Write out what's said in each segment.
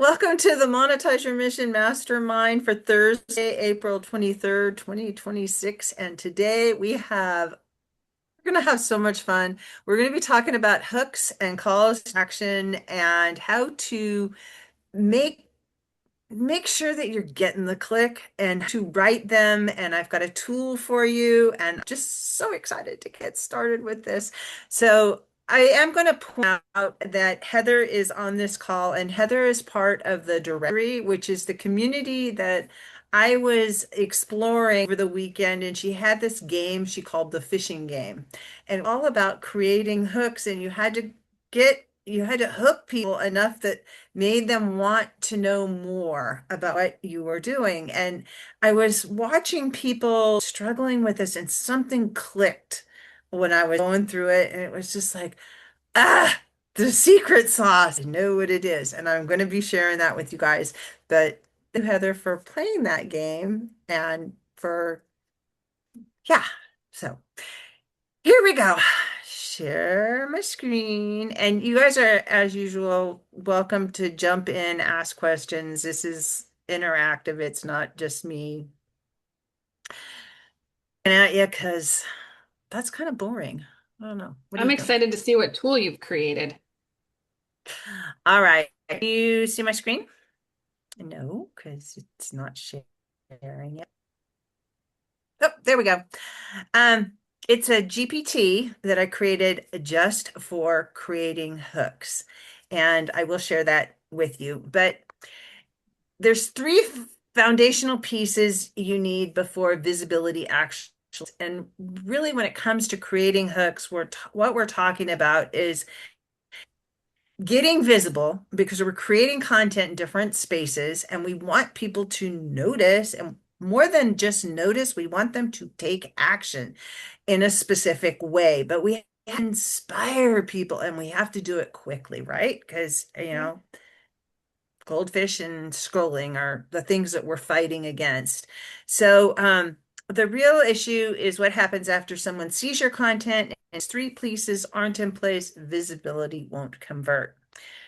Welcome to the Monetize Your Mission Mastermind for Thursday, April 23rd, 2026. And today we're going to have so much fun. We're going to be talking about hooks and calls to action and how to make make sure that you're getting the click and to write them. And I've got a tool for you, and just so excited to get started with this. So I am going to point out that Heather is on this call, and Heather is part of the directory, which is the community that I was exploring over the weekend. And she had this game she called the fishing game, and all about creating hooks. And you had to hook people enough that made them want to know more about what you were doing. And I was watching people struggling with this, and something clicked when I was going through it. And it was just like, ah, the secret sauce. I know what it is. And I'm going to be sharing that with you guys. But thank you, Heather, for playing that game and yeah. So here we go. Share my screen. And you guys are, as usual, welcome to jump in, ask questions. This is interactive. It's not just me at you because that's kind of boring. I don't know. What do I'm you think? excited to see what tool you've created. All right. Can you see my screen? No, because it's not sharing it. Oh, there we go. Um, it's a GPT that I created just for creating hooks, and I will share that with you. But there's three foundational pieces you need before visibility action. And really, when it comes to creating hooks, what we're talking about is getting visible because we're creating content in different spaces and we want people to notice. And more than just notice, we want them to take action in a specific way. But we inspire people and we have to do it quickly, right? Because, goldfish and scrolling are the things that we're fighting against. So, the real issue is what happens after someone sees your content and three pieces aren't in place, visibility won't convert.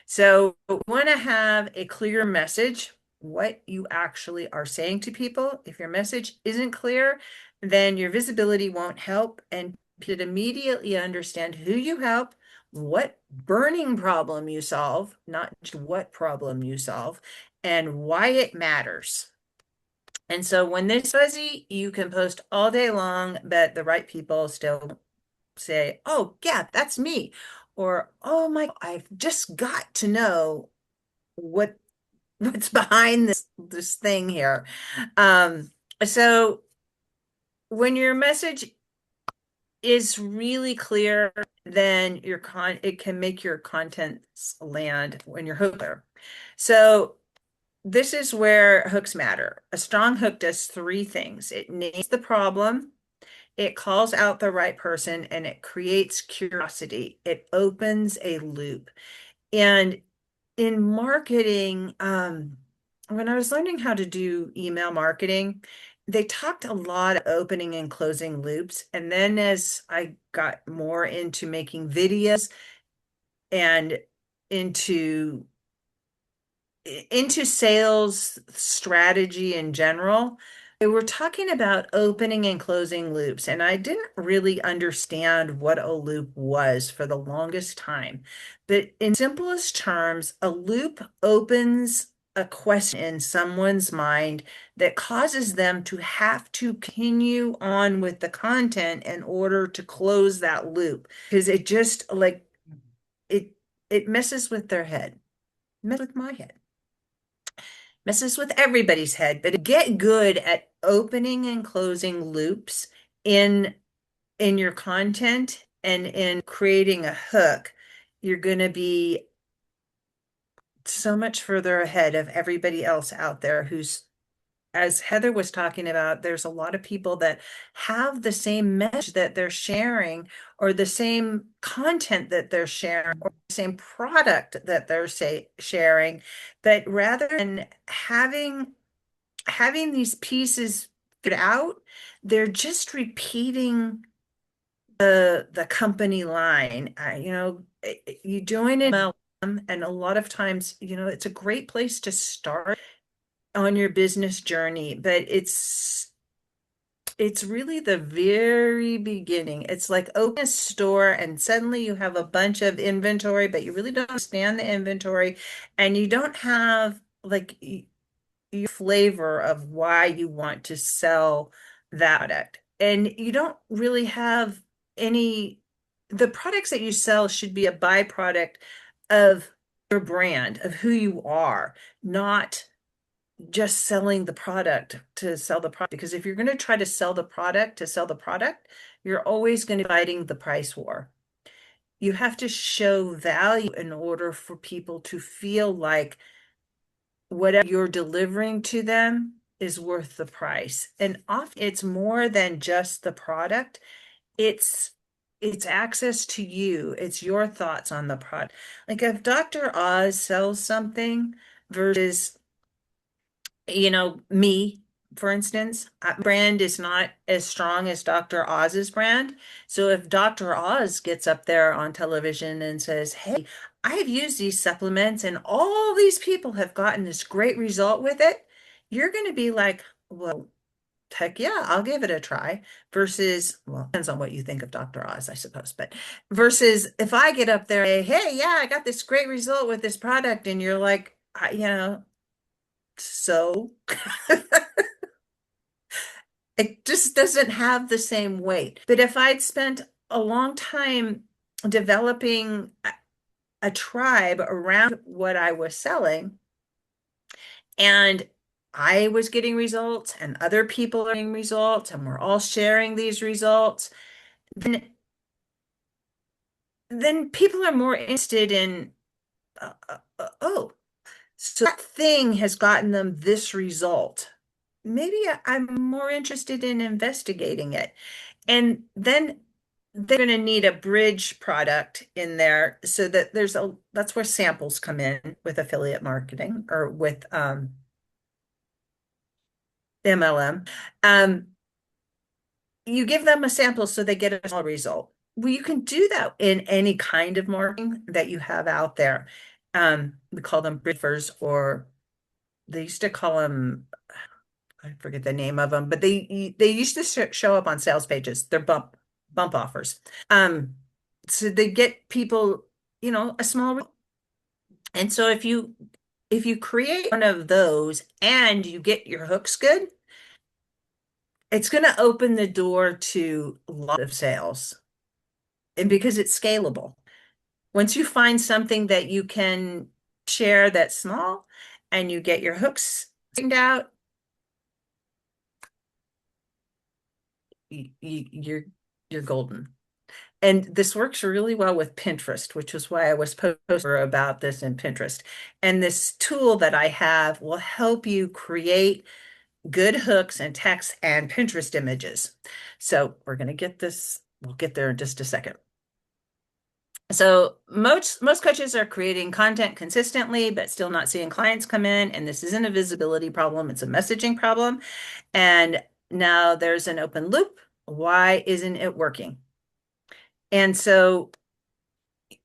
So, we want to have a clear message, what you actually are saying to people. If your message isn't clear, then your visibility won't help, and people immediately understand who you help, what burning problem you solve, not just what problem you solve, and why it matters. And so when this fuzzy, you can post all day long, but the right people still say, oh, yeah, that's me. Or, oh my, I've just got to know what what's behind this thing here. Um, so when your message is really clear, then it can make your contents land when you're hooker. So this is where hooks matter. A strong hook does three things. It names the problem, it calls out the right person, and it creates curiosity. It opens a loop. And in marketing, when I was learning how to do email marketing, they talked a lot of opening and closing loops. And then as I got more into making videos and into into sales strategy in general, they were talking about opening and closing loops, and I didn't really understand what a loop was for the longest time. But in simplest terms, a loop opens a question in someone's mind that causes them to have to continue on with the content in order to close that loop because it just like it it messes with their head, messes with my head, messes with everybody's head, but get good at opening and closing loops in your content and in creating a hook. You're going to be so much further ahead of everybody else out there who's, as Heather was talking about, there's a lot of people that have the same message that they're sharing, or the same content that they're sharing, or the same product that they're sharing. But rather than having these pieces figured out, they're just repeating the company line. You join an email And a lot of times, it's a great place to start on your business journey, but it's really the very beginning. It's like open a store and suddenly you have a bunch of inventory, but you really don't understand the inventory and you don't have like your flavor of why you want to sell that product. And you don't really have the products that you sell should be a byproduct of your brand, of who you are, not just selling the product to sell the product. Because if you're going to try to sell the product to sell the product, you're always going to be fighting the price war. You have to show value in order for people to feel like whatever you're delivering to them is worth the price. And often it's more than just the product. It's it's access to you. It's your thoughts on the product. Like if Dr. Oz sells something versus me, for instance, brand is not as strong as Dr. Oz's brand. So if Dr. Oz gets up there on television and says, "Hey, I've used these supplements and all these people have gotten this great result with it," you're going to be like, "Well, heck yeah, I'll give it a try." Versus, well, depends on what you think of Dr. Oz, I suppose, but versus if I get up there and, "Hey, yeah, I got this great result with this product," and you're like, so it just doesn't have the same weight. But if I'd spent a long time developing a tribe around what I was selling and I was getting results and other people are getting results and we're all sharing these results, then people are more interested in, oh, so that thing has gotten them this result. Maybe I'm more interested in investigating it. And then they're going to need a bridge product in there so that that's where samples come in with affiliate marketing or with MLM. Um, you give them a sample so they get a small result. Well, you can do that in any kind of marketing that you have out there. We call them briefers, or they used to call them, I forget the name of them, but they used to show up on sales pages. They're bump offers. Um, so they get people, a small. And so if you create one of those and you get your hooks good, it's going to open the door to a lot of sales. And because it's scalable. Once you find something that you can share that's small and you get your hooks figured out, you're golden. And this works really well with Pinterest, which is why I was posting about this in Pinterest. And this tool that I have will help you create good hooks and text and Pinterest images. So we're going to get this, we'll get there in just a second. So most coaches are creating content consistently, but still not seeing clients come in. And this isn't a visibility problem, it's a messaging problem. And now there's an open loop. Why isn't it working? And so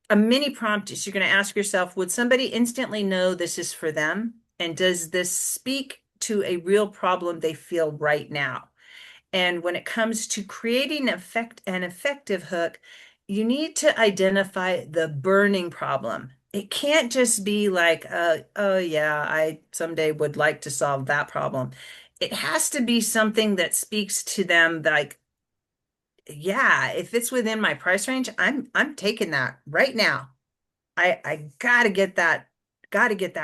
a mini prompt is you're going to ask yourself, would somebody instantly know this is for them? And does this speak to a real problem they feel right now? And when it comes to creating an effective hook, you need to identify the burning problem. It can't just be like, oh yeah, I someday would like to solve that problem. It has to be something that speaks to them like, yeah, if it's within my price range, I'm taking that right now. I gotta get that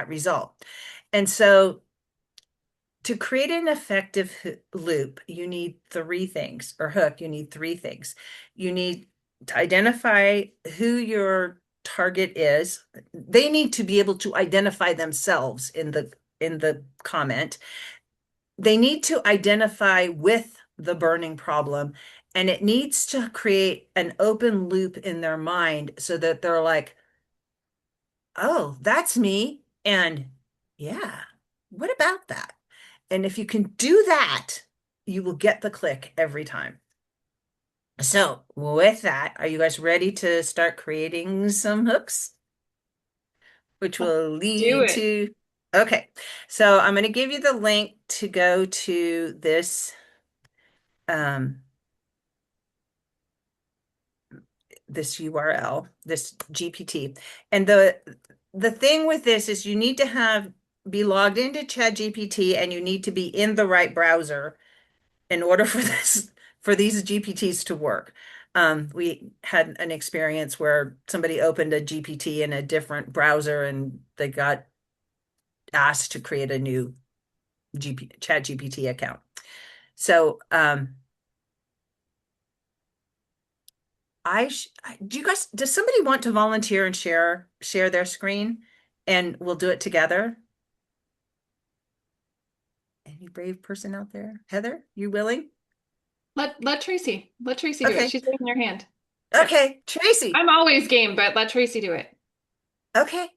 result. And so to create an effective loop, you need three things, or hook, you need three things. You need to identify who your target is. They need to be able to identify themselves in the comment. They need to identify with the burning problem, and it needs to create an open loop in their mind so that they're like, "Oh, that's me." And yeah, what about that? And if you can do that, you will get the click every time. So, with that, are you guys ready to start creating some hooks? which Let's will do lead it. to, okay. So I'm going to give you the link to go to um, this URL, this GPT. And the thing with this is you need to be logged into ChatGPT and you need to be in the right browser in order for these GPTs to work. We had an experience where somebody opened a GPT in a different browser and they got asked to create a new Chat GPT account. So do you guys, does somebody want to volunteer and share their screen and we'll do it together? Any brave person out there? Heather, you willing? Let Tracy do it. Okay. She's raising her hand. Yep. Okay, Tracy. I'm always game, but let Tracy do it. Okay.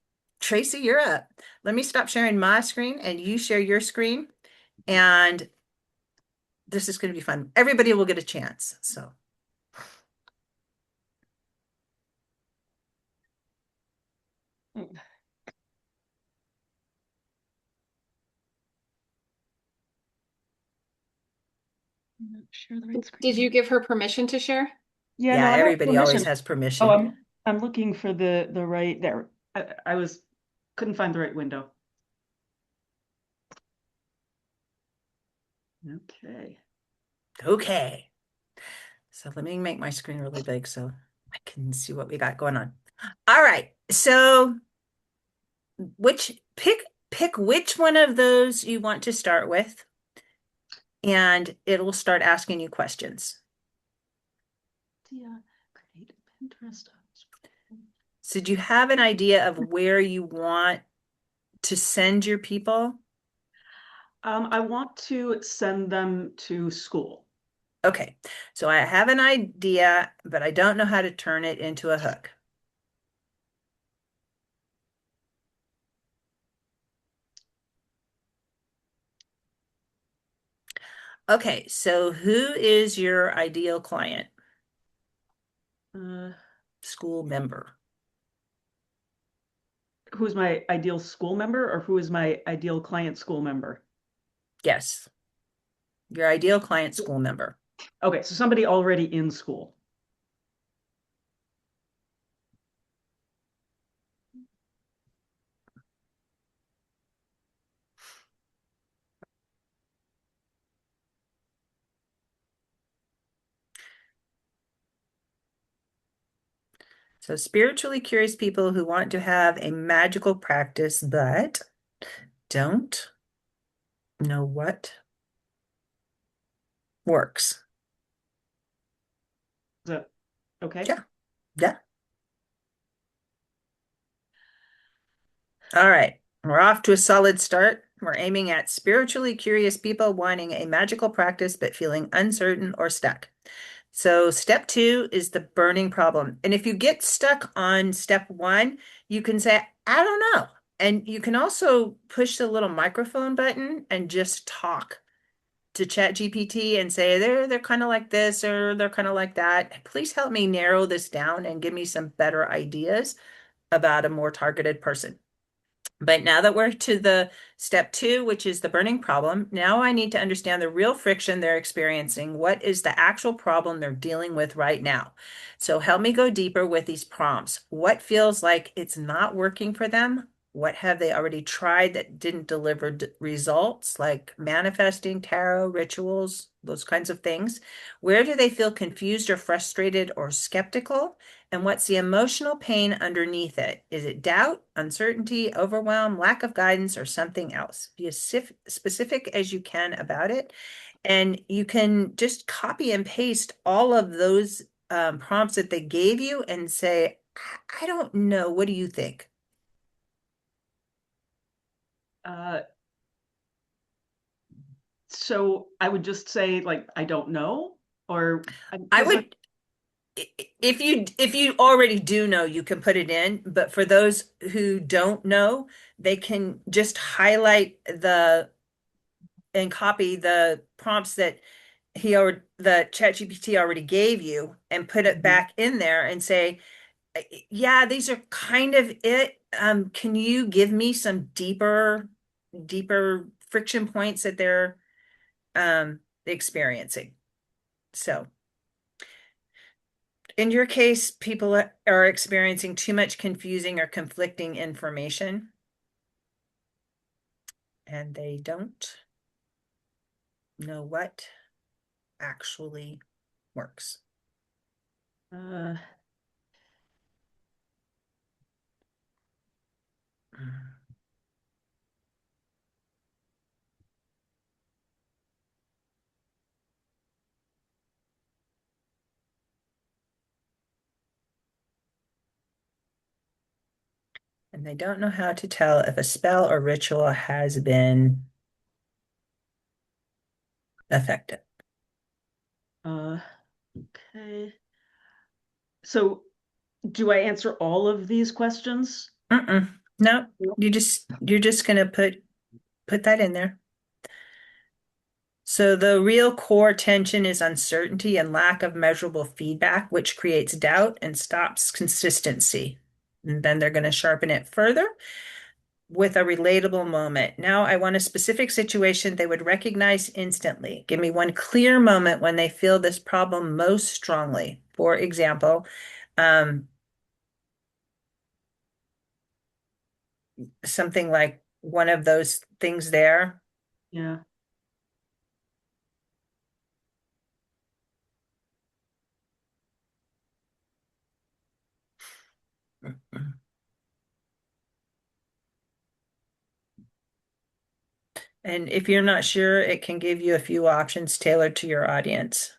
Tracy, you're up. Let me stop sharing my screen and you share your screen. And this is going to be fun. Everybody will get a chance. So, I'm not sure the right Did screen. you give her permission to share? Yeah, yeah, no, I have everybody always permission. has Oh, permission. I'm looking for the right there. I was couldn't find the right window. Okay. Okay. So let me make my screen really big so I can see what we got going on. All right. So which pick which one of those you want to start with, and it'll start asking you questions. Yeah, create Pinterest. So do you have an idea of where you want to send your people? I want to send them to school. Okay. So I have an idea, but I don't know how to turn it into a hook. Okay, so who is your ideal client? Uh, School member. who's my ideal school member or who is my ideal client school member? Yes, your ideal client school member. Okay, so somebody already in school. So spiritually curious people who want to have a magical practice but don't know what works. Is that okay? Yeah, yeah. All right, we're off to a solid start. We're aiming at spiritually curious people wanting a magical practice but feeling uncertain or stuck. So step two is the burning problem. And if you get stuck on step one, you can say, I don't know. And you can also push the little microphone button and just talk to ChatGPT and say, they're kind of like this or they're kind of like that. Please help me narrow this down and give me some better ideas about a more targeted person. But now that we're to the step two, which is the burning problem, now I need to understand the real friction they're experiencing. What is the actual problem they're dealing with right now? So help me go deeper with these prompts. What feels like it's not working for them? What have they already tried that didn't deliver results, like manifesting, tarot, rituals, those kinds of things? Where do they feel confused or frustrated or skeptical? And what's the emotional pain underneath it? Is it doubt, uncertainty, overwhelm, lack of guidance, or something else? Be as specific as you can about it. And you can just copy and paste all of those prompts that they gave you and say, I don't know. What do you think? Uh, so I would just say like I don't know, or I because would, if you already do know, you can put it in. But for those who don't know, they can just highlight and copy the prompts that the ChatGPT already gave you and put it back in there and say, Yeah, these are kind of it. Can you give me some deeper friction points that they're experiencing? So, in your case, people are experiencing too much confusing or conflicting information, and they don't know what actually works. Uh, And they don't know how to tell if a spell or ritual has been effective. uh, okay. So do I answer all of these questions? Mm-mm. No, Nope. you're just gonna put that in there. So the real core tension is uncertainty and lack of measurable feedback, which creates doubt and stops consistency. And then they're going to sharpen it further with a relatable moment. Now, I want a specific situation they would recognize instantly. Give me one clear moment when they feel this problem most strongly. For example, um, something like one of those things there. Yeah. And if you're not sure, it can give you a few options tailored to your audience.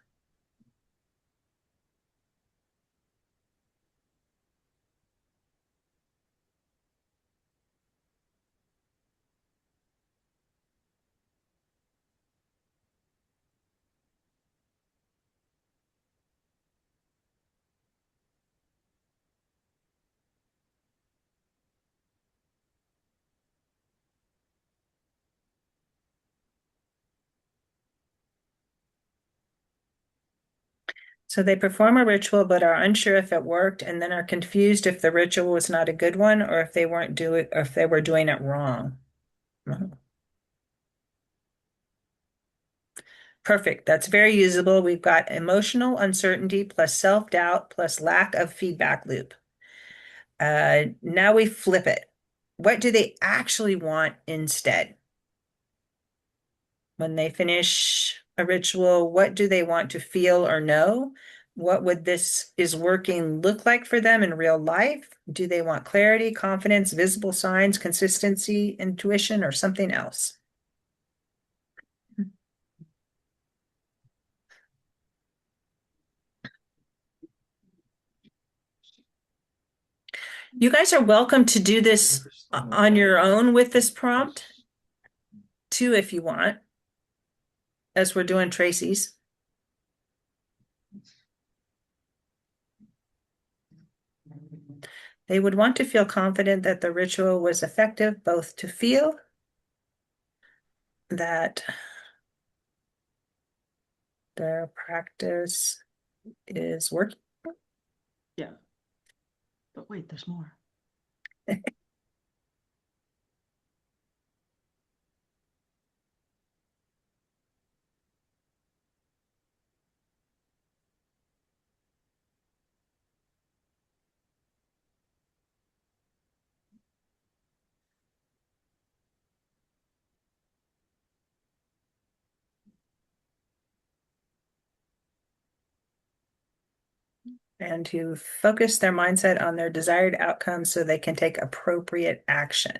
So they perform a ritual but are unsure if it worked and then are confused if the ritual was not a good one or if they weren't doing or if they were doing it wrong. Mhm. Perfect. That's very usable. We've got emotional uncertainty plus self-doubt plus lack of feedback loop. Now we flip it. What do they actually want instead? When they finish a ritual, what do they want to feel or know? What would this is working look like for them in real life? Do they want clarity, confidence, visible signs, consistency, intuition, or something else? You guys are welcome to do this on your own with this prompt too, if you want, as we're doing Tracy's. They would want to feel confident that the ritual was effective, both to feel that their practice is working. Yeah. But wait, there's more. And to focus their mindset on their desired outcome so they can take appropriate action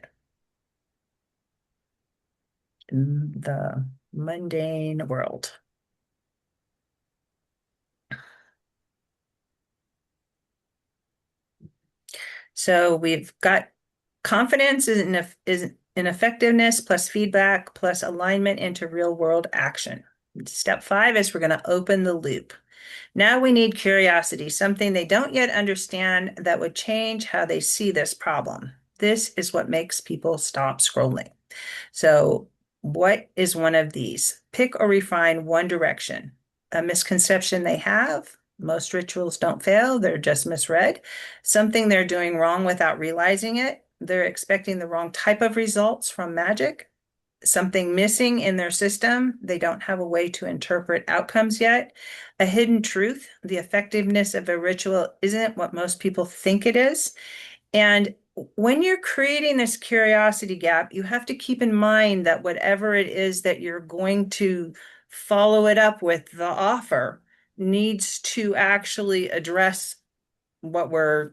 in the mundane world. So we've got confidence is in effectiveness plus feedback plus alignment into real world action. Step 5 is we're going to open the loop. Now we need curiosity, something they don't yet understand that would change how they see this problem. This is what makes people stop scrolling. So, what is one of these? Pick or refine one direction, a misconception they have, Most rituals don't fail, they're just misread. Something they're doing wrong without realizing it. They're expecting the wrong type of results from magic. Something missing in their system. They don't have a way to interpret outcomes yet. A hidden truth. The effectiveness of a ritual isn't what most people think it is. And when you're creating this curiosity gap, you have to keep in mind that whatever it is that you're going to follow it up with, the offer needs to actually address what we're,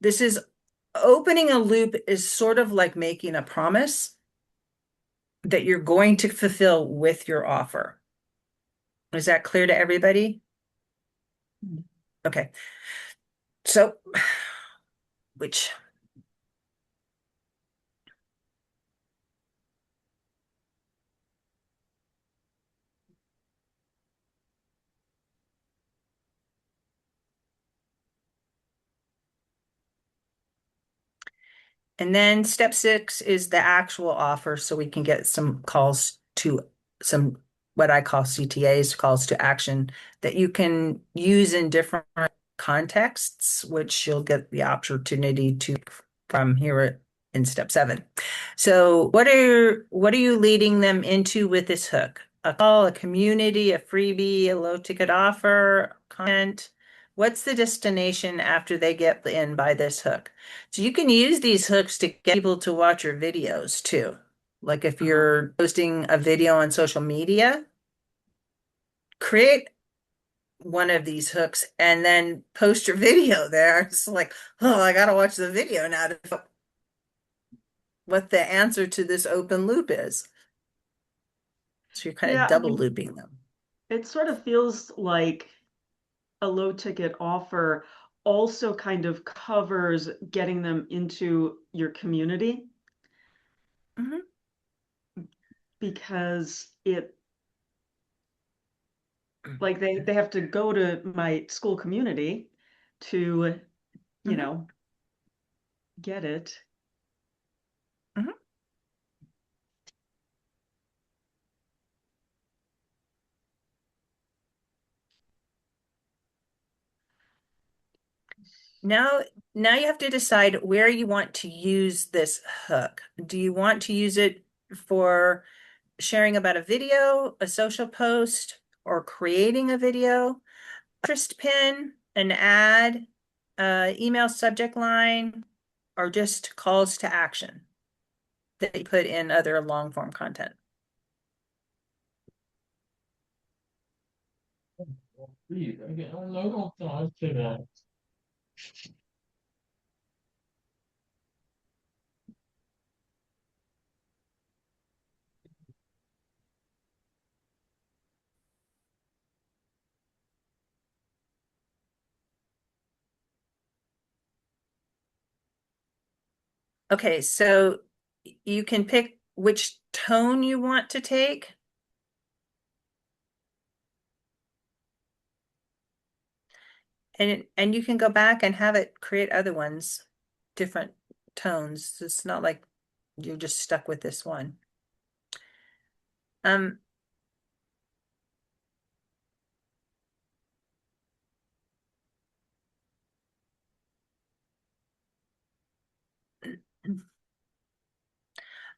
this is opening a loop is sort of like making a promise that you're going to fulfill with your offer. Is that clear to everybody? Okay. So, which And then step 6 is the actual offer, so we can get some calls to some what I call CTAs, calls to action, that you can use in different contexts, which you'll get the opportunity to from here in step 7. So what are you leading them into with this hook? A call, a community, a freebie, a low ticket offer, content. What's the destination after they get in by this hook? So you can use these hooks to get people to watch your videos too. Like if you're posting a video on social media, create one of these hooks and then post your video there. It's like, oh, I gotta watch the video now to know what the answer to this open loop is. So you're kind of Yeah, I double mean, looping them. it sort of feels like a low ticket offer also kind of covers getting them into your community Mhm, because it like they have to go to my Skool community to, you mhm, know, get it. mhm. Now, now you have to decide where you want to use this hook. Do you want to use it for sharing about a video, a social post, or creating a video, interest pin, an ad, email subject line, or just calls to action that you put in other long form content? Okay, so you can pick which tone you want to take. And you can go back and have it create other ones, different tones. It's not like you're just stuck with this one. Um,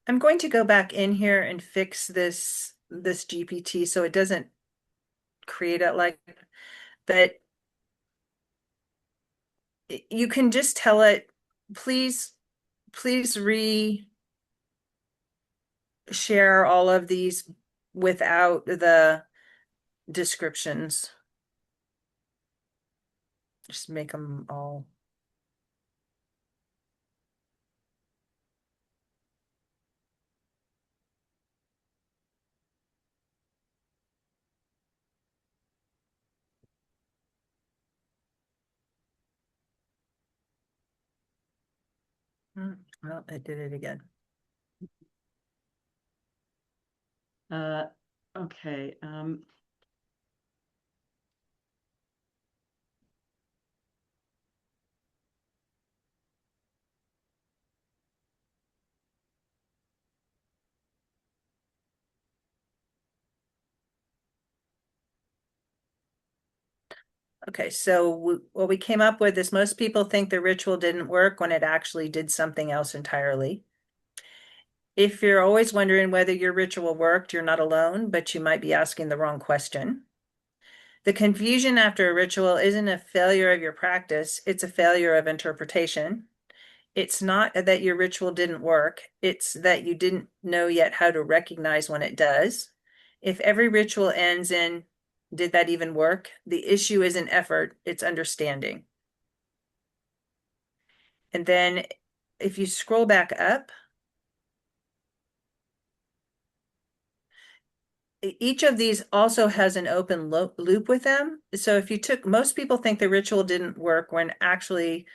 I'm going to go back in here and fix this GPT so it doesn't create it like, but you can just tell it, please, please share all of these without the descriptions. Just make them all. Well, I did it again. Uh, okay. Okay, so what we came up with is most people think the ritual didn't work when it actually did something else entirely. If you're always wondering whether your ritual worked, you're not alone, but you might be asking the wrong question. The confusion after a ritual isn't a failure of your practice, it's a failure of interpretation. It's not that your ritual didn't work, it's that you didn't know yet how to recognize when it does. If every ritual ends in, did that even work? The issue isn't effort, it's understanding. And then if you scroll back up, each of these also has an open loop with them. So if you took, most people think the ritual didn't work when it actually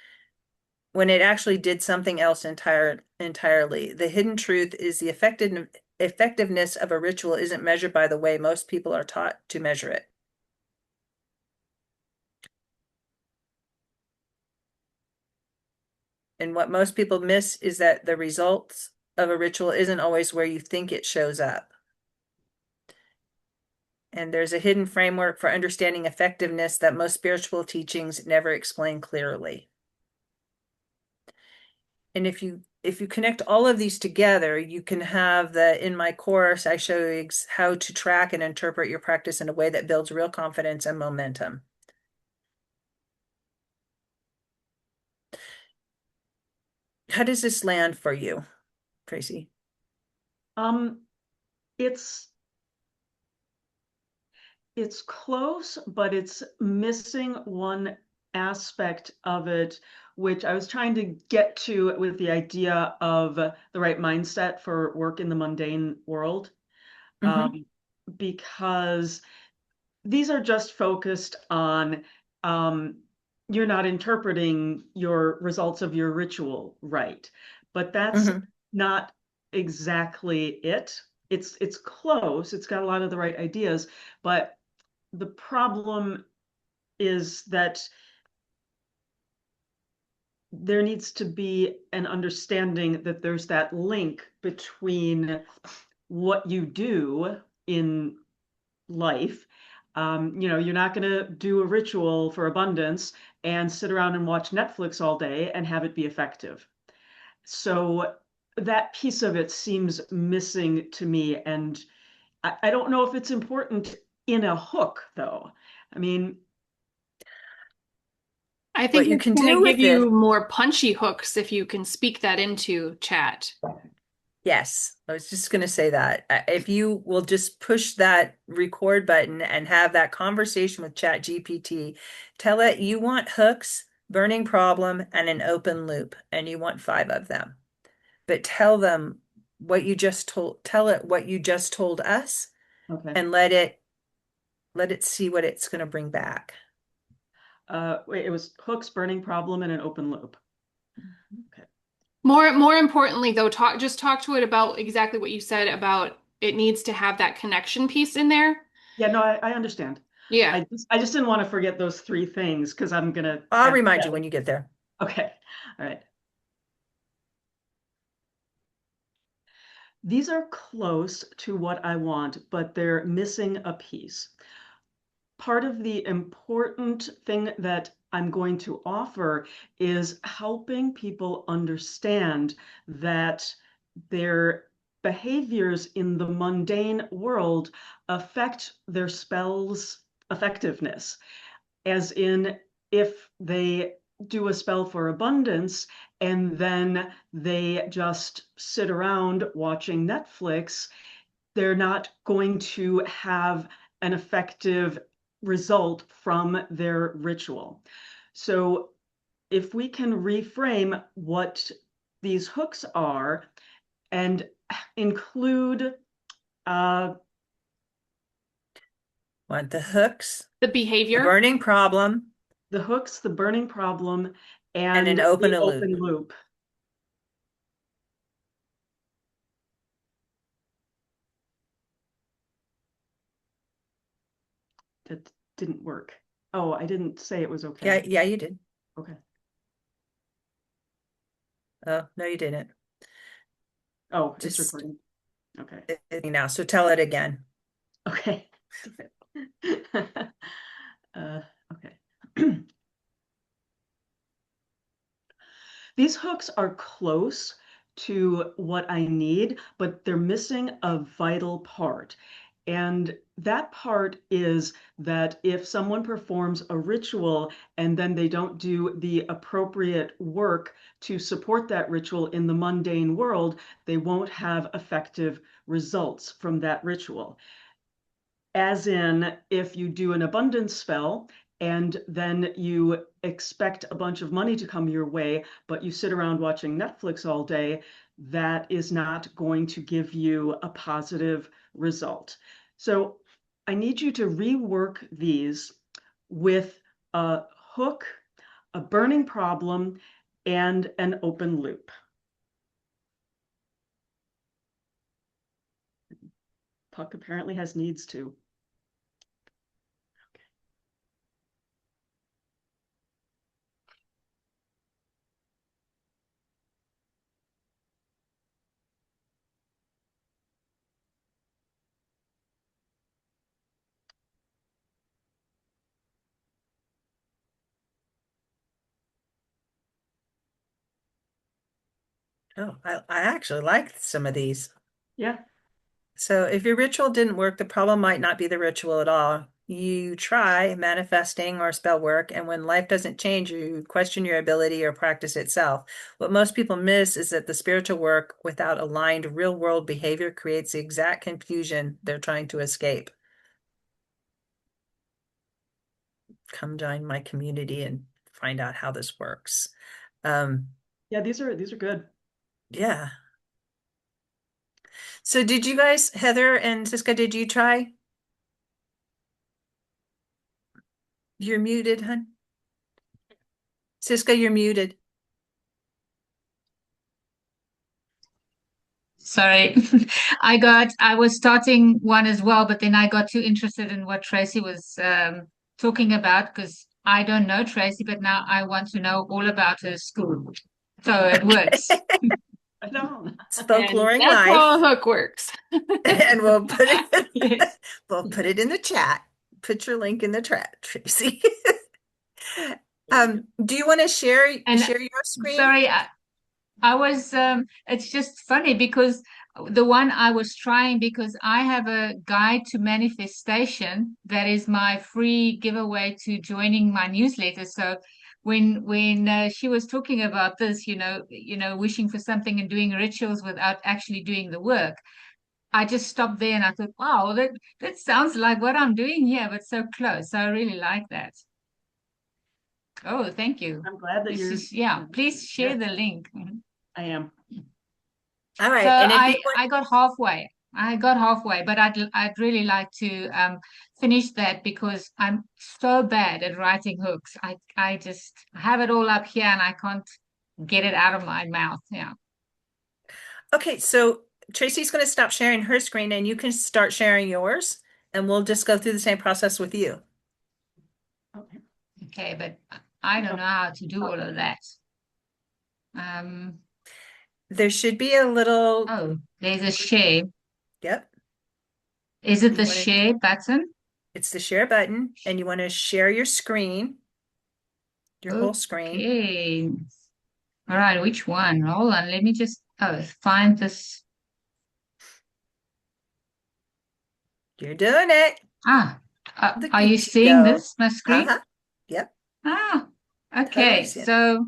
did something else entirely. The hidden truth is the effectiveness of a ritual isn't measured by the way most people are taught to measure it. And what most people miss is that the results of a ritual isn't always where you think it shows up. And there's a hidden framework for understanding effectiveness that most spiritual teachings never explain clearly. And if you connect all of these together, you can have in my course, I show you how to track and interpret your practice in a way that builds real confidence and momentum. How does this land for you, Tracy? Um, it's it's close, but it's missing one aspect of it, which I was trying to get to with the idea of the right mindset for work in the mundane world. Mm-hmm. Um, because these are just focused on um, you're not interpreting your results of your ritual right. But that's Mm-hmm. not exactly it. It's close. It's got a lot of the right ideas, but the problem is that there needs to be an understanding that there's that link between what you do in life. You're not going to do a ritual for abundance and sit around and watch Netflix all day and have it be effective. So that piece of it seems missing to me. And I don't know if it's important in a hook, though. I mean, I think What you it's can going do to give with you it, more punchy hooks if you can speak that into chat. yes, I was just going to say that. If you will just push that record button and have that conversation with ChatGPT, tell it you want hooks, burning problem, and an open loop, and you want 5 of them. But tell it what you just told us, okay. and let it see what it's going to bring back. Wait, it was hooks, burning problem, and an open loop. Okay. More importantly, though, talk to it about exactly what you said about it needs to have that connection piece in there. Yeah, no, I understand. Yeah. I just didn't want to forget those three things because I'm gonna I'll have remind that. you when you get there. Okay. All right. These are close to what I want, but they're missing a piece. Part of the important thing that I'm going to offer is helping people understand that their behaviors in the mundane world affect their spell's effectiveness. As in, if they do a spell for abundance and then they just sit around watching Netflix, they're not going to have an effective result from their ritual. So if we can reframe what these hooks are and include uh, Want the hooks, The the behavior. burning problem, the hooks, the burning problem, and and an open the a loop. open loop. That didn't work. Oh, I didn't say it was Yeah, okay. yeah, you did. Okay. Oh, no, you didn't. Oh, it's Just recording. Okay. now. So tell it again. Okay. uh, okay. These hooks are close to what I need, but they're missing a vital part. And that part is that if someone performs a ritual and then they don't do the appropriate work to support that ritual in the mundane world, they won't have effective results from that ritual. As in, if you do an abundance spell and then you expect a bunch of money to come your way, but you sit around watching Netflix all day, that is not going to give you a positive result. So I need you to rework these with a hook, a burning problem, and an open loop. Puck apparently has needs too. Oh, I actually like some of these. Yeah. So if your ritual didn't work, the problem might not be the ritual at all. You try manifesting or spell work, and when life doesn't change, you question your ability or practice itself. What most people miss is that the spiritual work without aligned real world behavior creates the exact confusion they're trying to escape. Come join my community and find out how this works. Um, Yeah, these are good. yeah. So did you guys, Heather and Siska, did you try? You're muted, hun. Siska, you're muted. Sorry, I was starting one as well, but then I got too interested in what Tracy was talking about because I don't know Tracy, but now I want to know all about her school. So it works. I know. It's And folkloring that's how a life. hook works. And we'll put it Yes. we'll put it in the chat. Put your link in the chat, Tracy. Very good. Do you want to And share your screen? sorry, I was it's just funny because the one I was trying because I have a guide to manifestation that is my free giveaway to joining my newsletter. So when she was talking about this, wishing for something and doing rituals without actually doing the work, I just stopped there and I thought, wow, that sounds like what I'm doing here, but so close. So I really like that. Oh, thank you. I'm glad that This you're, is, yeah, please share yes, the link. Mhm. I am. All So right. And if you I got halfway. I got halfway, but I'd really like to finish that because I'm so bad at writing hooks. I just have it all up here and I can't get it out of my mouth. Yeah. okay, so Tracy's going to stop sharing her screen and you can start sharing yours, and we'll just go through the same process with you. Okay. Okay, but I don't know how to do all of that. Um, There should be a little, oh, there's a share. yep. Is it You the want to, share button? it's the share button, and you want to share your screen, your whole screen. Okay. All right, which one? Hold on, let me just find this. You're doing it. Ah, Look are you at you seeing go. this, my screen? Uh-huh. Yep. Ah, Totally okay. see it. So,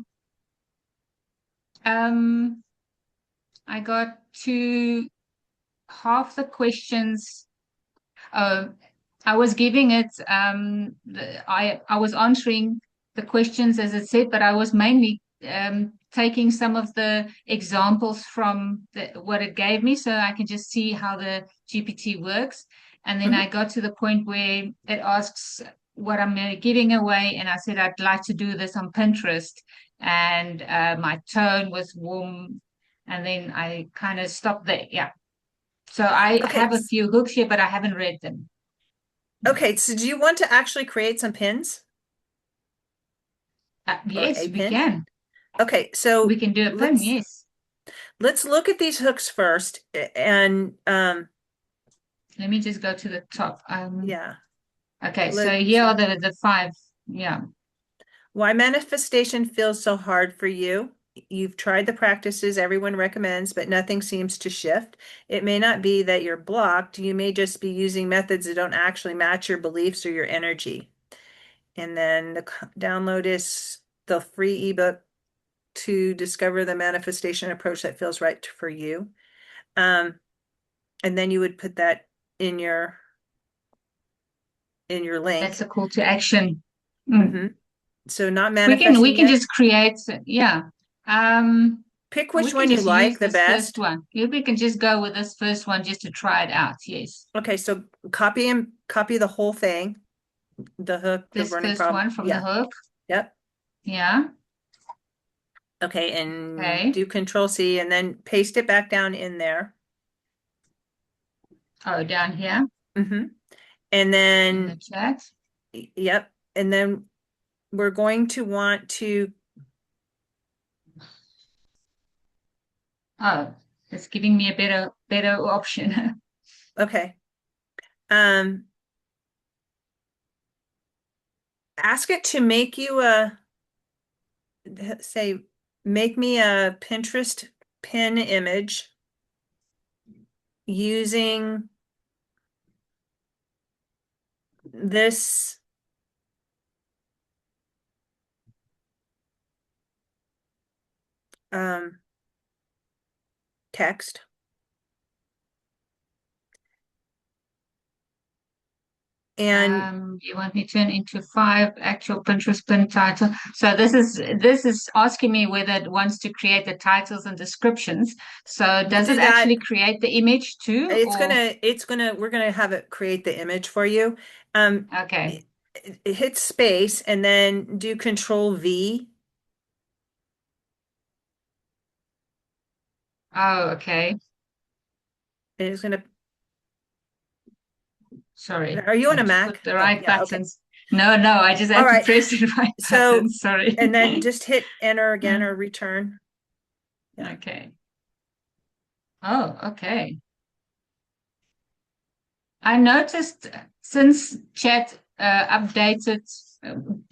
um, I got to half the questions. Uh, I was giving it, I was answering the questions as it said, but I was mainly taking some of the examples from what it gave me so I can just see how the GPT works. And then I Mhm. got to the point where it asks what I'm giving away, and I said I'd like to do this on Pinterest, and my tone was warm, and then I kind of stopped there. Yeah. So I Okay. have a few hooks here, but I haven't read them. Okay. So do you want to actually create some pins or Yes, a we pin? can. Okay. We So can do a pin, let's yes. let's look at these hooks first. And Let me just go to the top. yeah, Okay, so here are let's the five. Yeah. Why manifestation feels so hard for you. You've tried the practices everyone recommends, but nothing seems to shift. It may not be that you're blocked. You may just be using methods that don't actually match your beliefs or your energy. And then the download is the free ebook to discover the manifestation approach that feels right for you. And then you would put that in your That's link. a call to action. Mm. Hmm. So not We manifesting can yet. just create, yeah. Pick We which can one you just use like the this first best. one. Yeah, we can just go with this first one just to try it out. Yes. Okay, so copy the whole thing, the hook, the This burning first problem. one from the Yeah. hook. Yep. Yeah. Okay, and Okay. do Control C and then paste it back down in there. Oh, down here Hmm. And in the then, chat. yep. And then we're going to want to, Oh, it's giving me a better option. okay. Um, Ask it to make you say, make me a Pinterest pin image using this um, text. And You want me to turn into 5 actual Pinterest pin title. So this is asking me whether it wants to create the titles and descriptions. So we'll does it do that. actually create the image too, or We're gonna have it create the image for you. okay? It, hit space and then do Control V. Oh, okay. And it's gonna, Sorry, are you I on a have to put Mac? the Oh, right yeah, okay. buttons. No, I just All have to right. press the right So, buttons. Sorry. and then just hit enter again or return. Yeah. Okay. Oh, okay. I noticed since chat updated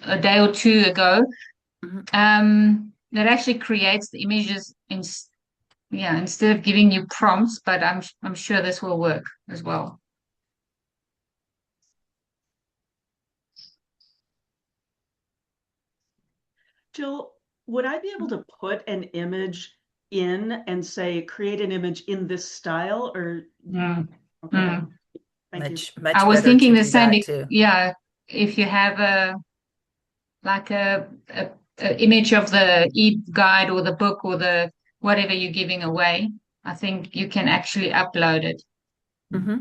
a day or two ago, Mhm. that actually creates the images in, yeah, instead of giving you prompts, but I'm sure this will work as well. Jill, would I be able to put an image in and say, create an image in this style or, Mm, okay, mm. thank you. I Much was better thinking to the do same, that too. yeah, if you have like a image of the e-guide or the book or the whatever you're giving away, I think you can actually upload it. Hmm.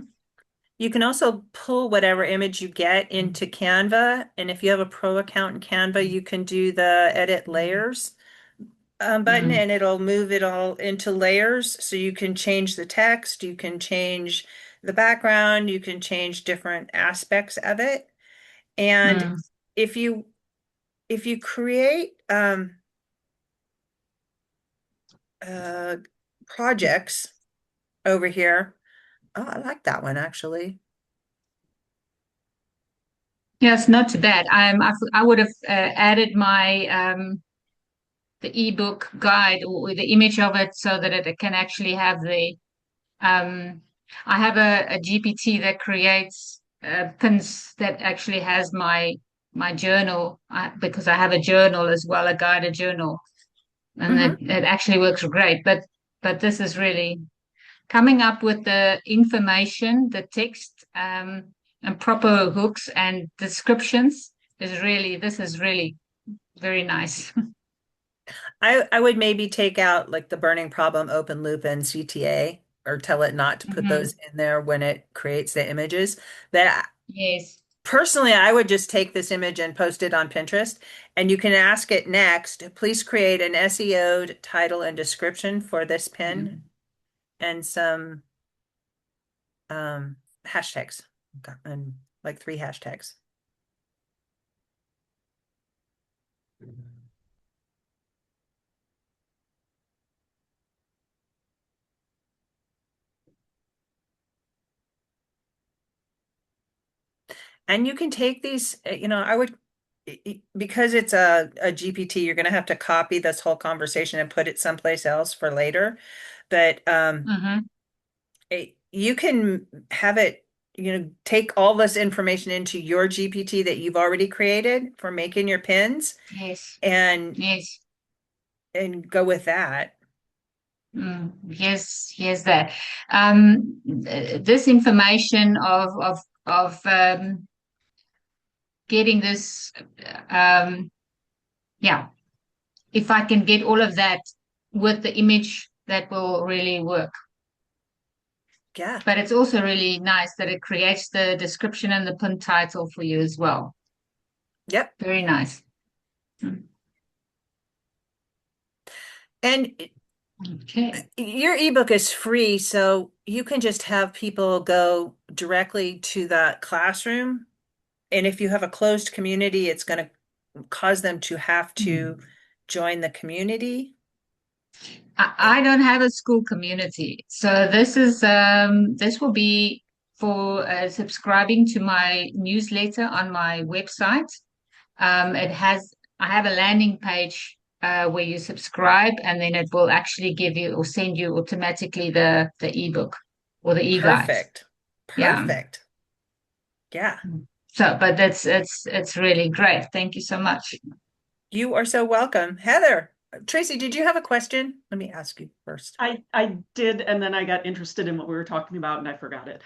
You can also pull whatever image you get into Canva. And if you have a pro account in Canva, you can do the edit layers button Mm, and it'll move it all into layers. So you can change the text, you can change the background, you can change different aspects of it. And mm. if you create uh, projects over here, oh, I like that one actually. Yeah, it's not too bad. I would have added my the ebook guide or the image of it so that it can actually have the um I have a GPT that creates pins that actually has my journal because I have a journal as well, a guided journal, and Hmm. it actually works great. But this is really coming up with the information, the text, and proper hooks and descriptions is really this is really very nice. I would maybe take out like the burning problem, open loop, and CTA, or tell it not to put Hmm. those in there when it creates the images. That Yes. personally, I would just take this image and post it on Pinterest, and you can ask it next, please create an SEO'd title and description for this pin Mhm. and some um, hashtags, and like 3 hashtags. And you can take these, I would, because it's a GPT, you're going to have to copy this whole conversation and put it someplace else for later. But Mm-hmm. you can have it, take all this information into your GPT that you've already created for making your pins Yes. and Yes. go with that. Yes, yes, that. This information of getting this, yeah, if I can get all of that with the image, that will really work. Yeah. But it's also really nice that it creates the description and the pin title for you as well. Yep. Very nice. And Okay. your ebook is free, so you can just have people go directly to that classroom. And if you have a closed community, it's going to cause them to have to join the community. I don't have a Skool community, so this will be for subscribing to my newsletter on my website. I have a landing page where you subscribe, and then it will actually give you or send you automatically the ebook or the e-guides. Perfect. Yeah. Perfect. Yeah. So, but it's really great. Thank you so much. You are so welcome. Heather, Tracy, did you have a question? Let me ask you first. I did, and then I got interested in what we were talking about and I forgot it.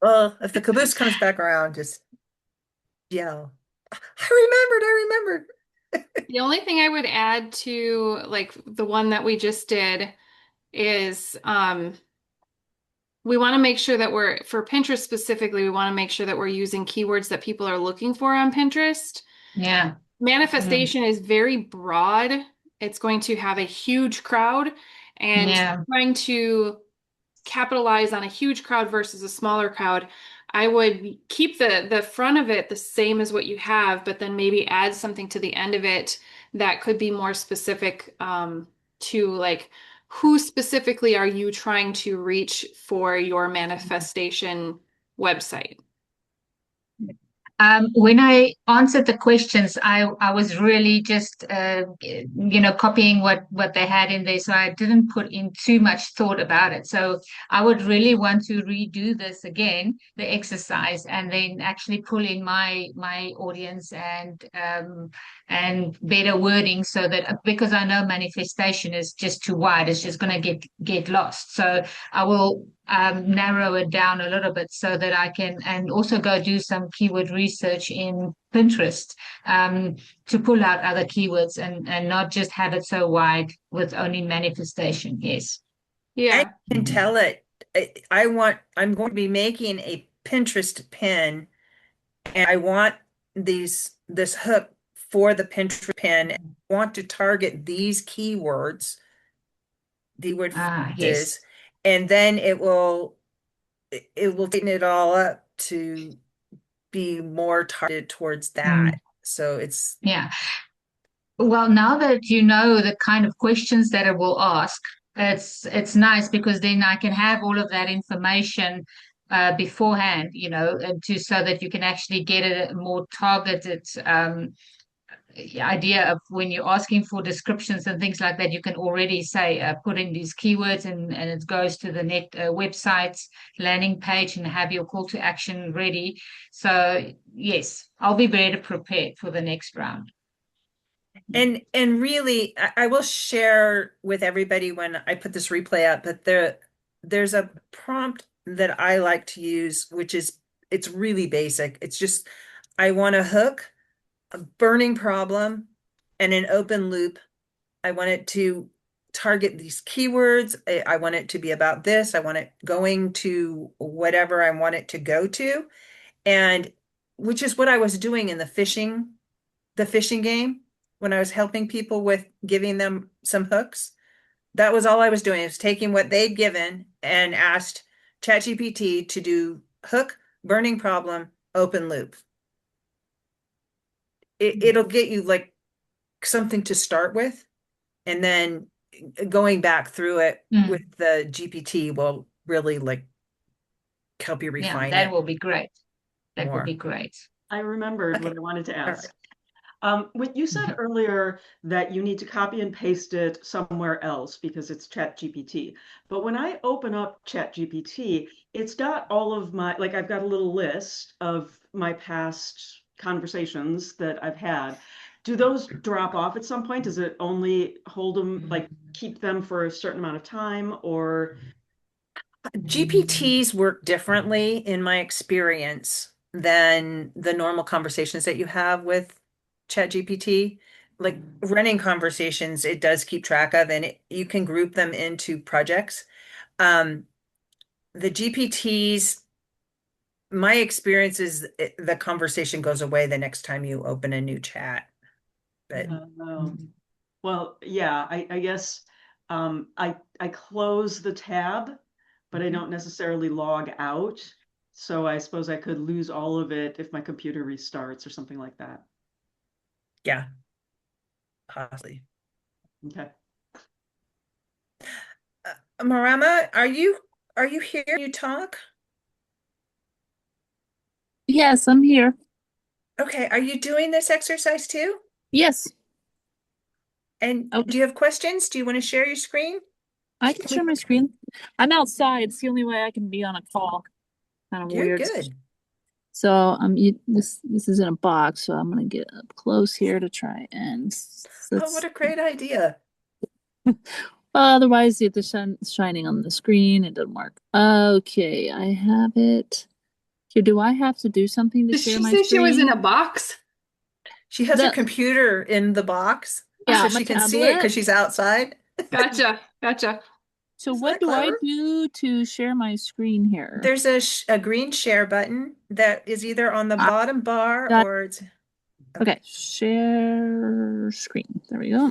Well, if the caboose comes back around, just yell. I remembered. The only thing I would add to like the one that we just did is we want to make sure that for Pinterest specifically, we want to make sure that we're using keywords that people are looking for on Pinterest. Yeah. Manifestation is very broad. It's going to have a huge crowd, and Yeah. trying to capitalize on a huge crowd versus a smaller crowd, I would keep the front of it the same as what you have, but then maybe add something to the end of it that could be more specific to like who specifically are you trying to reach for your manifestation website? When I answered the questions, I was really just copying what they had in there, so I didn't put in too much thought about it. So I would really want to redo this again, the exercise, and then actually pull in my audience and better wording, so that because I know manifestation is just too wide, it's just going to get lost. So I will narrow it down a little bit so that I can, and also go do some keyword research in Pinterest to pull out other keywords and not just have it so wide with only manifestation. Yes. And Yeah. you can tell it, I'm going to be making a Pinterest pin, and I want this hook for the Pinterest pin. I want to target these keywords, the word Yes. phrases, and then it will tighten it all up to be more targeted towards that. So it's Yeah. Well, now that you know the kind of questions that it will ask, it's nice because then I can have all of that information beforehand, and so that you can actually get a more targeted idea of when you're asking for descriptions and things like that. You can already say put in these keywords, and it goes to the net website's landing page and have your call to action ready. So yes, I'll be better prepared for the next round. and really I will share with everybody when I put this replay up, but there's a prompt that I like to use, which is it's really basic. It's just I want a hook, a burning problem, and an open loop. I want it to target these keywords. I want it to be about this. I want it going to whatever I want it to go to. And which is what I was doing in the fishing game when I was helping people with giving them some hooks. That was all I was doing, is taking what they'd given and asked ChatGPT to do hook, burning problem, open loop. It'll get you like something to start with, and then going back through it with the GPT will really like help you Yeah, refine that it will be great. That will be more. great. I remembered what Okay. I wanted to All right. ask. What you said earlier that you need to copy and paste it somewhere else because it's ChatGPT. But when I open up ChatGPT, it's got all of my, like I've got a little list of my past conversations that I've had. Do those drop off at some point? Does it only hold them, like keep them for a certain amount of time or? GPTs work differently in my experience than the normal conversations that you have with ChatGPT. Like running conversations, it does keep track of, and you can group them into projects. Um, the GPTs, my experience is the conversation goes away the next time you open a new chat. But Oh. Well, yeah, I guess I close the tab, but I Mhm. don't necessarily log out. So I suppose I could lose all of it if my computer restarts or something like that. Yeah, possibly. Okay. Marama, are you here? Can you talk? Yes, I'm here. Okay, are you doing this exercise too? Yes. And I, do you have questions? Do you want to share your screen? I can Can share we? my screen. I'm outside. It's the only way I can be on a call. Kind of You're weird. good. So this is in a box, so I'm gonna get up close here to try and Oh, what let's a great idea. otherwise the sun's shining on the screen, it doesn't work. Okay, I have it. Here, do I have to do something to Did share she my say she was in screen? a box? She has her The computer in the box yeah, so my she can see it tablet. because she's outside. Gotcha, gotcha. So Isn't what that do I clever? do to share my screen here? There's a green share button that is either on the Ah, bottom bar got or it's okay. okay, share screen. There we go.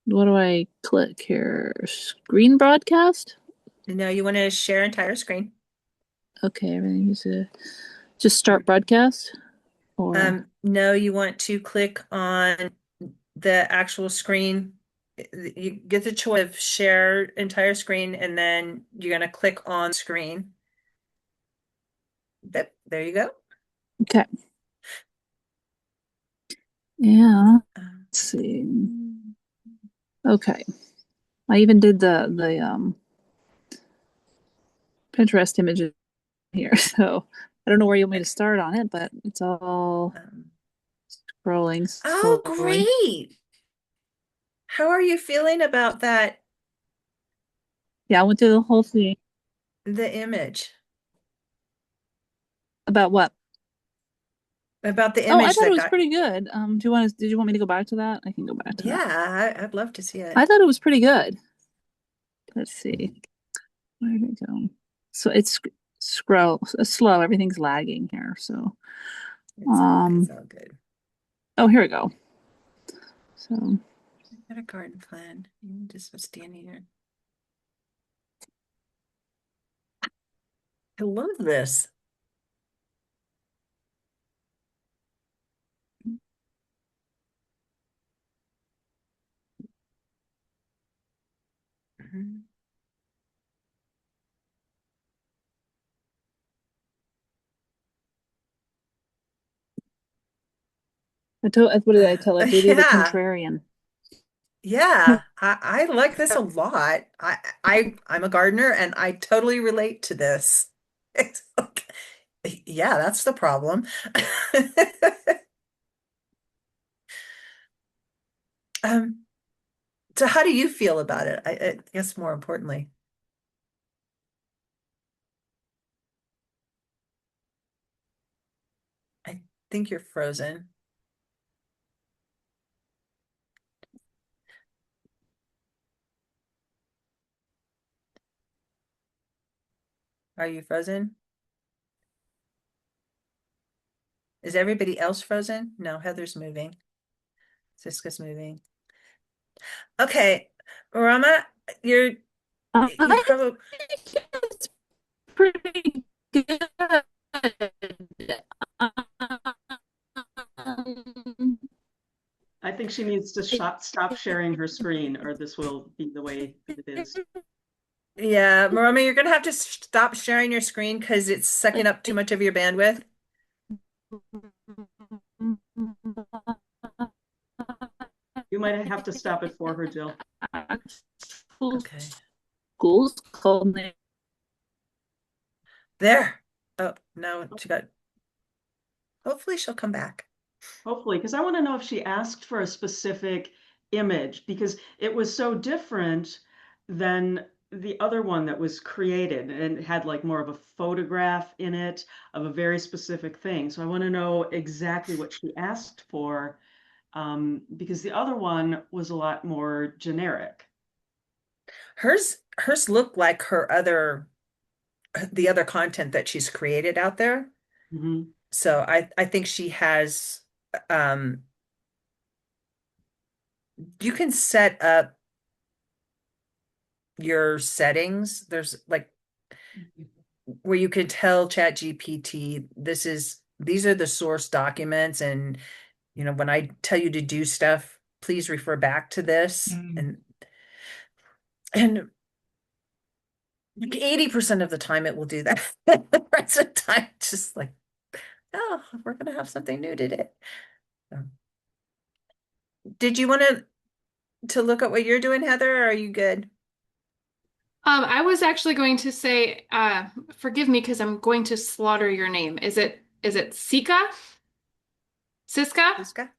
What do I click here? Screen broadcast? No, you want to share entire screen. Okay, everything is just start broadcast or No, you want to click on the actual screen. You get the choice of share entire screen, and then you're going to click on screen. There you go. okay. Yeah, Um, let's see. Okay. I even did the Pinterest images here, so I don't know where you want me to okay. start on it, but it's all Um, scrolling oh, slowly. great. How are you feeling about that, Yeah, I went through the whole thing. the image, About what? about the Oh, I image thought it that was got, pretty good. Did you want me to go back to that? I can go back to that. yeah, I'd love to see it. I thought it was pretty good. Let's see. Where did it go? So it's slow. Everything's lagging here. So, It's um, all good. oh, here we go. So, Got a garden plan. You just was standing here. I love this. Mhm. what did I tell her? JD the Yeah. contrarian. Yeah, I like this a lot. I'm a gardener and I totally relate to this. It's like, yeah, that's the problem. Um, so how do you feel about it? I guess more importantly, I think you're frozen. Are you frozen? Is everybody else frozen? No, Heather's moving. Siska's moving. Okay, Rama, you I probably think it's pretty good. Um, I think she needs to it, stop sharing her screen or this will be the way that it is. Yeah, Maroma, you're gonna have to stop sharing your screen because it's sucking up too much of your bandwidth. You might have to stop it for her, Jill. Actual Okay. schools called name. There. Oh, no, she got, hopefully she'll come back. Hopefully, because I want to know if she asked for a specific image because it was so different than the other one that was created and it had like more of a photograph in it of a very specific thing. So I want to know exactly what she asked for because the other one was a lot more generic. Hers look like the other content that she's created out there. Mhm. So I think she has, um, you can set up your settings. There's like where you could tell ChatGPT, these are the source documents, and when I tell you to do stuff, please refer back to this. Mm. And like 80% of the time it will do that. The rest of the time, it's just like, oh, we're gonna have something new today. So, did you want to look at what you're doing, Heather, or are you good? I was actually going to say, forgive me because I'm going to slaughter your name. Is it Sika? Siska? Suska?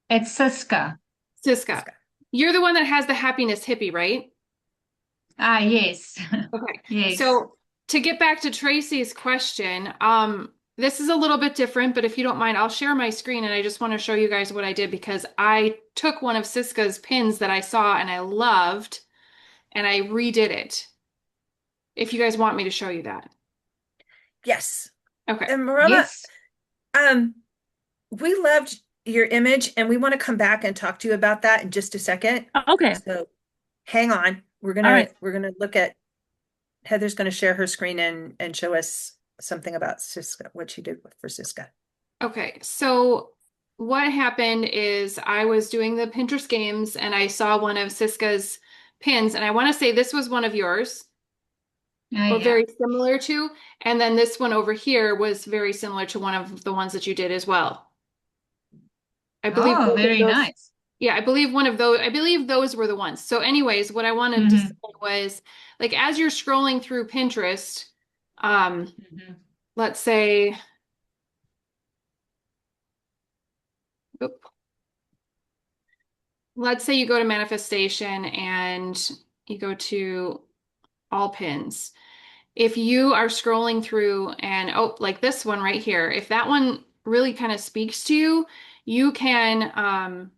It's Siska. Siska. Suska. You're the one that has the happiness hippie, right? Ah, yes. Okay. Yes. So to get back to Tracy's question, this is a little bit different, but if you don't mind, I'll share my screen and I just want to show you guys what I did because I took one of Siska's pins that I saw and I loved and I redid it. If you guys want me to show you that. Yes. Okay. And Maroma, Yes. um, we loved your image and we want to come back and talk to you about that in just a second. Okay. So hang on. We're All gonna right. we're gonna look at Heather's gonna share her screen and show us something about Siska, what she did for Siska. Okay. So what happened is I was doing the Pinterest games and I saw one of Siska's pins and I want to say this was one of yours. Ah, Or yeah. very similar to. And then this one over here was very similar to one of the ones that you did as well. I believe Oh, both of very those. nice. Yeah, I believe those were the ones. So anyways, what I wanted to say Hmm. was like as you're scrolling through Pinterest, um, Hmm. let's say, oop, let's say you go to manifestation and you go to all pins. If you are scrolling through and oh, like this one right here, if that one really kind of speaks to you, you can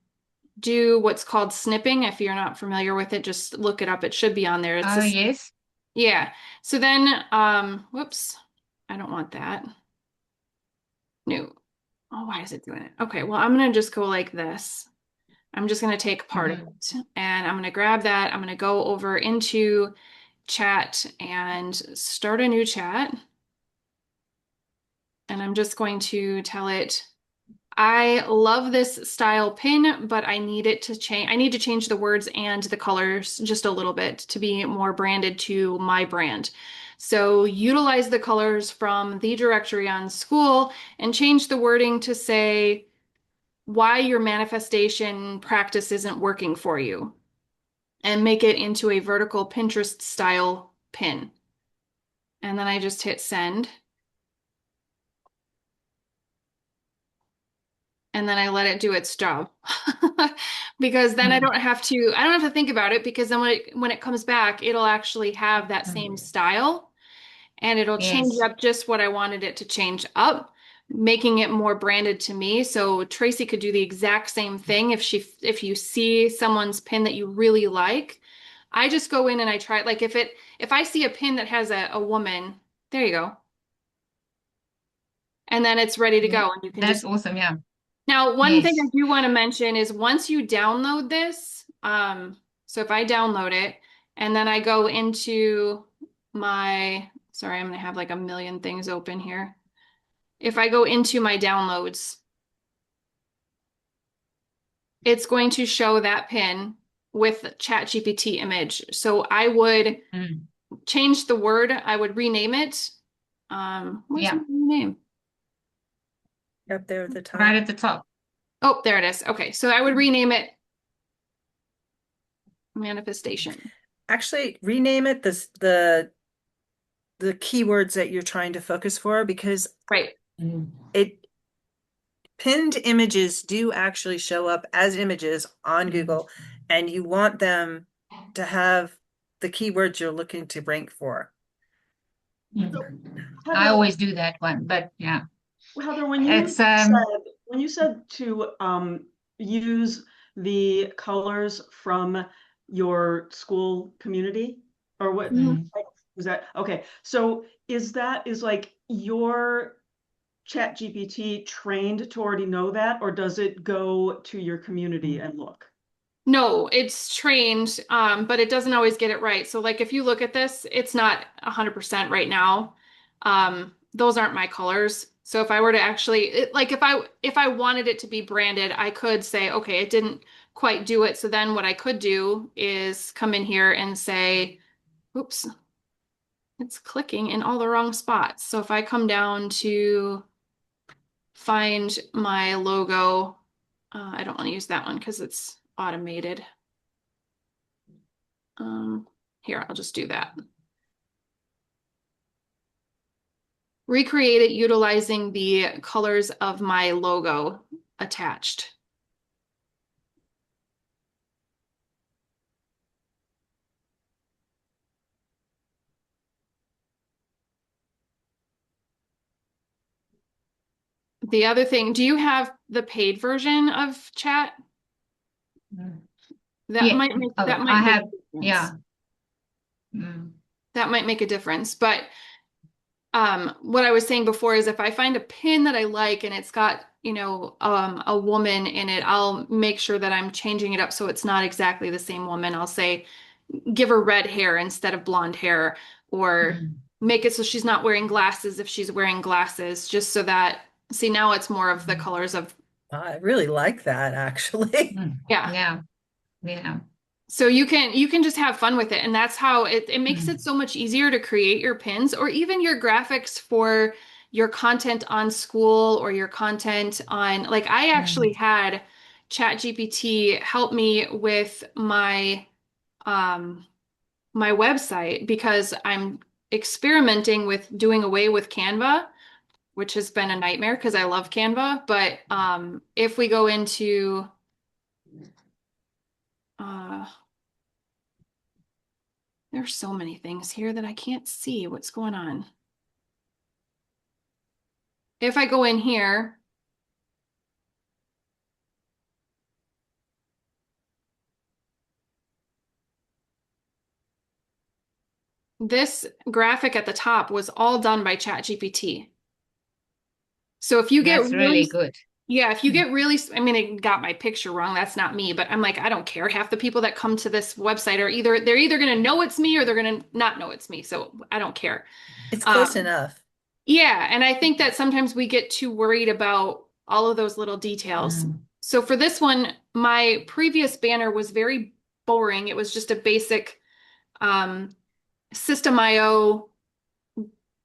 do what's called snipping. If you're not familiar with it, just look it up. It should be on there. It's Oh, a yes. yeah. So then, whoops, I don't want that. No. Oh, why is it doing it? Okay, well, I'm gonna just go like this. I'm just gonna take part of Hmm. it and I'm gonna grab that. I'm gonna go over into chat and start a new chat. And I'm just going to tell it, I love this style pin, but I need it to change. I need to change the words and the colors just a little bit to be more branded to my brand. So utilize the colors from the directory on Skool and change the wording to say why your manifestation practice isn't working for you and make it into a vertical Pinterest style pin. And then I just hit send. And then I let it do its job. Because then Hmm. I don't have to think about it because then when it comes back, it'll actually have that same style and it'll change Yes. up just what I wanted it to change up, making it more branded to me. So Tracy could do the exact same thing if you see someone's pin that you really like. I just go in and I try like if I see a pin that has a woman, there you go. And then it's ready to Yeah. go and you can That's just awesome. Yeah. now, one thing I Yes. do want to mention is once you download this, so if I download it and then I go into sorry, I'm going to have like a million things open here. If I go into my downloads, it's going to show that pin with ChatGPT image. So I would Mm. change the word. I would rename it. Where's Yeah, my name? Up there at the right top. at the top. Oh, there it is. Okay, so I would rename it manifestation. Actually, rename it the keywords that you're trying to focus for, because Right. it pinned images do actually show up as images on Google, and you want them to have the keywords you're looking to rank for. So, I Heather, always do that one, but yeah, Heather, it's when you said to use the colors from your Skool community, or what Mhm. was that? Okay, so is like your Chat GPT trained to already know that, or does it go to your community and look? No, it's trained, but it doesn't always get it right. So like if you look at this, it's not 100% right now. Those aren't my colors. So if I were to actually like if I wanted it to be branded, I could say, okay, it didn't quite do it. So then what I could do is come in here and say, oops, it's clicking in all the wrong spots. So if I come down to find my logo, I don't want to use that one because it's automated. Um, Here, I'll just do that. Recreate it utilizing the colors of my logo attached. The other thing, do you have the paid version of chat? That yeah. might make Oh, that I might make have, a difference. yeah. Mm. That might make a difference. But what I was saying before is if I find a pin that I like and it's got, a woman in it, I'll make sure that I'm changing it up so it's not exactly the same woman. I'll say, give her red hair instead of blonde hair, or Mm. make it so she's not wearing glasses if she's wearing glasses, just so that, see, now it's more of the colors of, I really like that, actually. Mm. yeah. Yeah, yeah. So you can just have fun with it. And that's how it makes Mm. it so much easier to create your pins or even your graphics for your content on Skool or your content on, like I actually Mm. had ChatGPT help me with um my website because I'm experimenting with doing away with Canva, which has been a nightmare because I love Canva. But if we go into uh, there's so many things here that I can't see what's going on. If I go in here, this graphic at the top was all done by ChatGPT. So if you get That's really, really good. yeah, if you Mm. get really, I mean, it got my picture wrong. That's not me, but I'm like, I don't care. Half the people that come to this website are they're either going to know it's me or they're going to not know it's me. So I don't care. It's close Um, enough. yeah, and I think that sometimes we get too worried about all of those little details. Mm. So for this one, my previous banner was very boring. It was just a basic um, System IO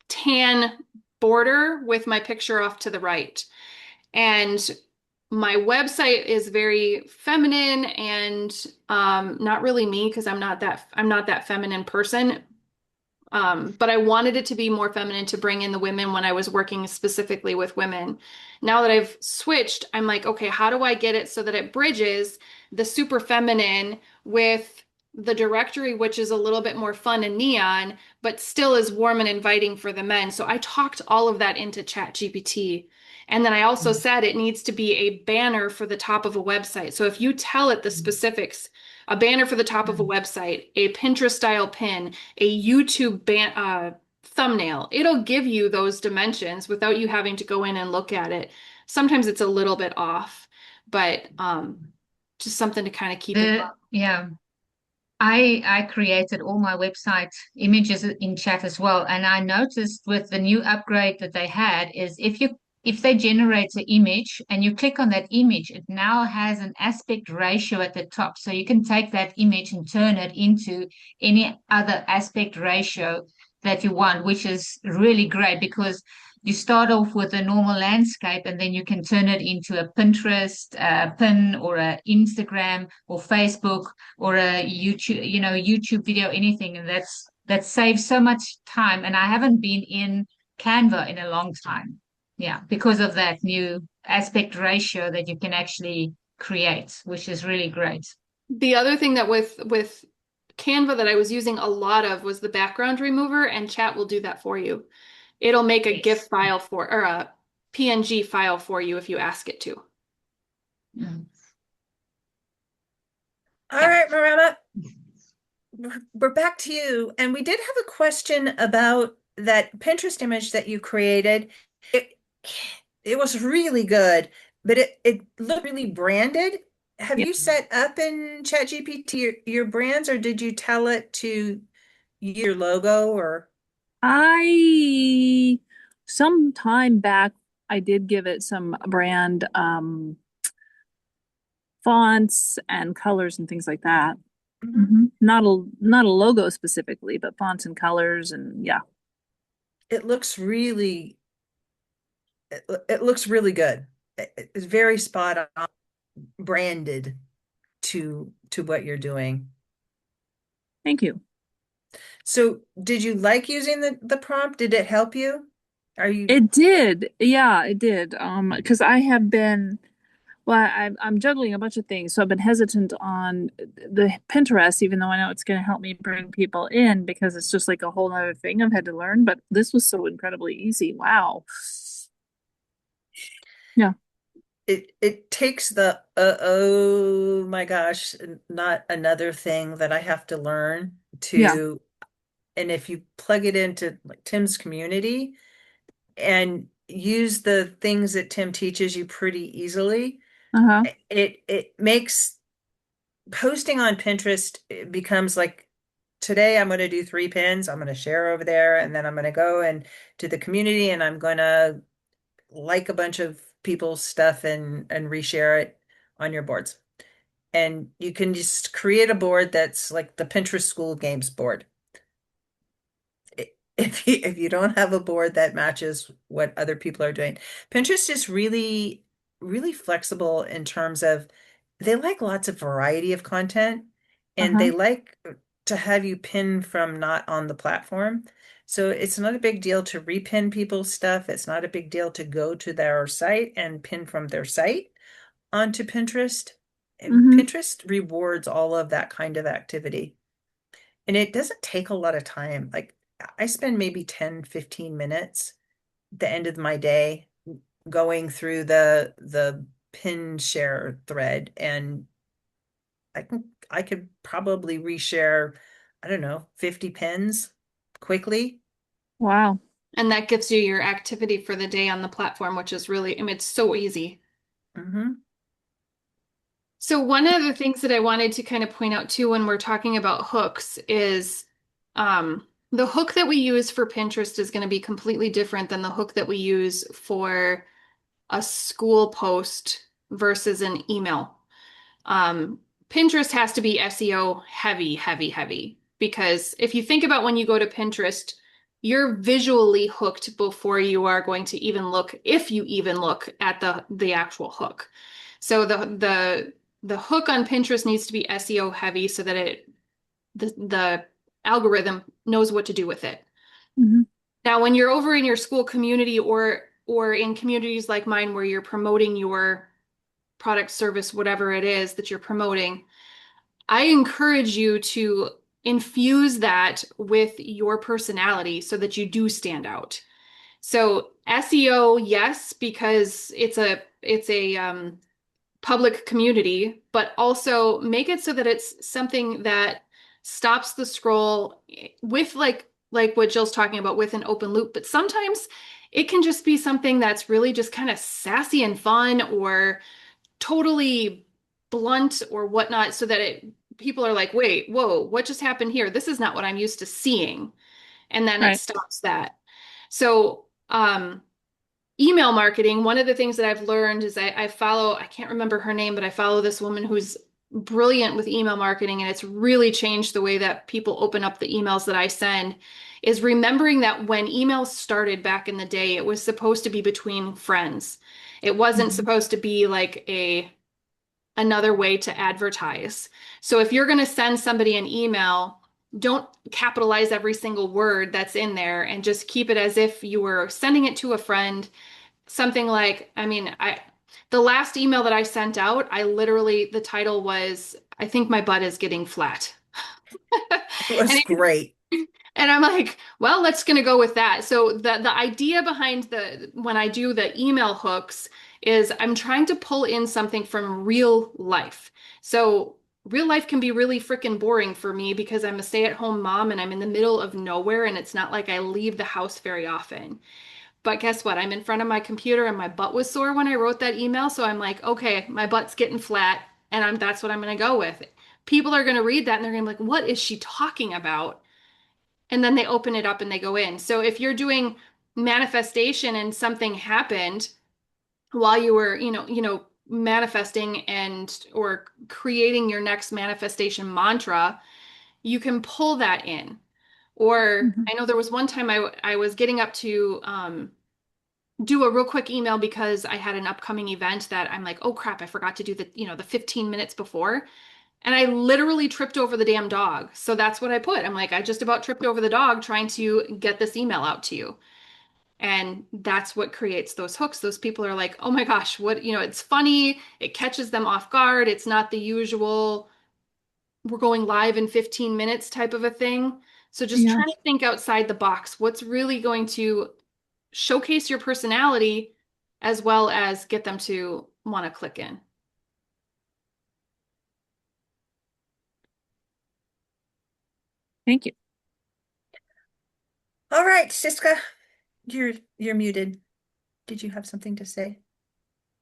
tan border with my picture off to the right. And my website is very feminine and not really me because I'm not that feminine person. But I wanted it to be more feminine to bring in the women when I was working specifically with women. Now that I've switched, I'm like, okay, how do I get it so that it bridges the super feminine with the directory, which is a little bit more fun and neon, but still is warm and inviting for the men. So I talked all of that into ChatGPT. And then I also said it needs to be a banner for the top of a website. So if you tell it the specifics, a banner for the top of a Mm. website, a Pinterest style pin, a YouTube thumbnail. It'll give you those dimensions without you having to go in and look at it. Sometimes it's a little bit off, but just something to kind of keep in mind. Yeah. I created all my website images in chat as well. And I noticed with the new upgrade that they had is if you if they generate an image and you click on that image, it now has an aspect ratio at the top. So you can take that image and turn it into any other aspect ratio that you want, which is really great because you start off with a normal landscape and then you can turn it into a Pinterest pin or a Instagram or Facebook or a YouTube, YouTube video, anything. And that saves so much time. And I haven't been in Canva in a long time. Yeah, because of that new aspect ratio that you can actually create, which is really great. The other thing that with Canva that I was using a lot of was the background remover, and Chat will do that for you. It'll make a GIF Yes. file or a PNG file for you if you ask it to. Mm. All Yeah. right, Marama, we're back to you. And we did have a question about that Pinterest image that you created. It it was really good, but it looked really branded. Have Yeah. you set up in ChatGPT your brands, or did you tell it to use your logo or? I some time back I did give it some brand fonts and colors and things like that. Mhm. Not a logo specifically, but fonts and colors and yeah. It looks really it looks really good. It's very spot on, branded to what you're doing. Thank you. So, did you like using the prompt? Did it help you? Are you It did. Yeah, it did. Because I have been, well, I'm juggling a bunch of things, so I've been hesitant on the Pinterest, even though I know it's going to help me bring people in because it's just like a whole other thing I've had to learn. But this was so incredibly easy. Wow. Yeah. it takes the oh my gosh, not another thing that I have to learn Yeah. to, and if you plug it into like Tim's community and use the things that Tim teaches you pretty easily, Uh-huh. it makes posting on Pinterest, it becomes like today I'm going to do 3 pins. I'm going to share over there, and then I'm going to go and to the community, and I'm going to like a bunch of people's stuff and reshare it on your boards. And you can just create a board that's like the Pinterest School Games board. If you don't have a board that matches what other people are doing, Pinterest is really flexible in terms of they like lots of variety of content, and Uh-huh. they like to have you pin from not on the platform. So it's not a big deal to repin people's stuff. It's not a big deal to go to their site and pin from their site onto Pinterest. And Mm-hmm. Pinterest rewards all of that kind of activity. And it doesn't take a lot of time. Like I spend maybe 10, 15 minutes at the end of my day going through the pin share thread, and I could probably reshare, I don't know, 50 pins quickly. Wow. And that gives you your activity for the day on the platform, which is really, I mean, it's so easy. Hmm. So one of the things that I wanted to kind of point out too when we're talking about hooks is the hook that we use for Pinterest is going to be completely different than the hook that we use for a school post versus an email. Um, Pinterest has to be SEO heavy, heavy, heavy. Because if you think about when you go to Pinterest, you're visually hooked before you are going to even look, if you even look at the actual hook. So the hook on Pinterest needs to be SEO heavy so that the algorithm knows what to do with it. Mm-hmm. Now, when you're over in your school community or in communities like mine where you're promoting your product, service, whatever it is that you're promoting, I encourage you to infuse that with your personality so that you do stand out. So SEO, yes, because it's a public community, but also make it so that it's something that stops the scroll with like what Jill's talking about with an open loop. But sometimes it can just be something that's really just kind of sassy and fun or totally blunt or whatnot, so that people are like, wait, whoa, what just happened here? This is not what I'm used to seeing. And then it Right. stops that. So email marketing, one of the things that I've learned is I follow, I can't remember her name, but I follow this woman who's brilliant with email marketing, and it's really changed the way that people open up the emails that I send, is remembering that when emails started back in the day, it was supposed to be between friends. It wasn't Mhm. supposed to be like a another way to advertise. So if you're going to send somebody an email, don't capitalize every single word that's in there and just keep it as if you were sending it to a friend. Something like, I mean, the last email that I sent out, I literally, the title was, I think my butt is getting flat. It was And great. and I'm like, well, let's gonna go with that. So the idea behind the when I do the email hooks is I'm trying to pull in something from real life. So real life can be really freaking boring for me because I'm a stay-at-home mom and I'm in the middle of nowhere and it's not like I leave the house very often. But guess what? I'm in front of my computer and my butt was sore when I wrote that email. So I'm like, okay, my butt's getting flat and that's what I'm gonna go with. People are gonna read that and they're gonna be like, what is she talking about? And then they open it up and they go in. So if you're doing manifestation and something happened while you were, manifesting and or creating your next manifestation mantra, you can pull that in. Or Mhm. I know there was one time I was getting up to do a real quick email because I had an upcoming event that I'm like, oh crap, I forgot to do the 15 minutes before. And I literally tripped over the damn dog. So that's what I put. I'm like, I just about tripped over the dog trying to get this email out to you. And that's what creates those hooks. Those people are like, oh my gosh, it's funny. It catches them off guard. It's not the usual, we're going live in 15 minutes type of a thing. So just Yeah. try to think outside the box. What's really going to showcase your personality as well as get them to want to click in? Thank you. All right, Siska, you're muted. Did you have something to say?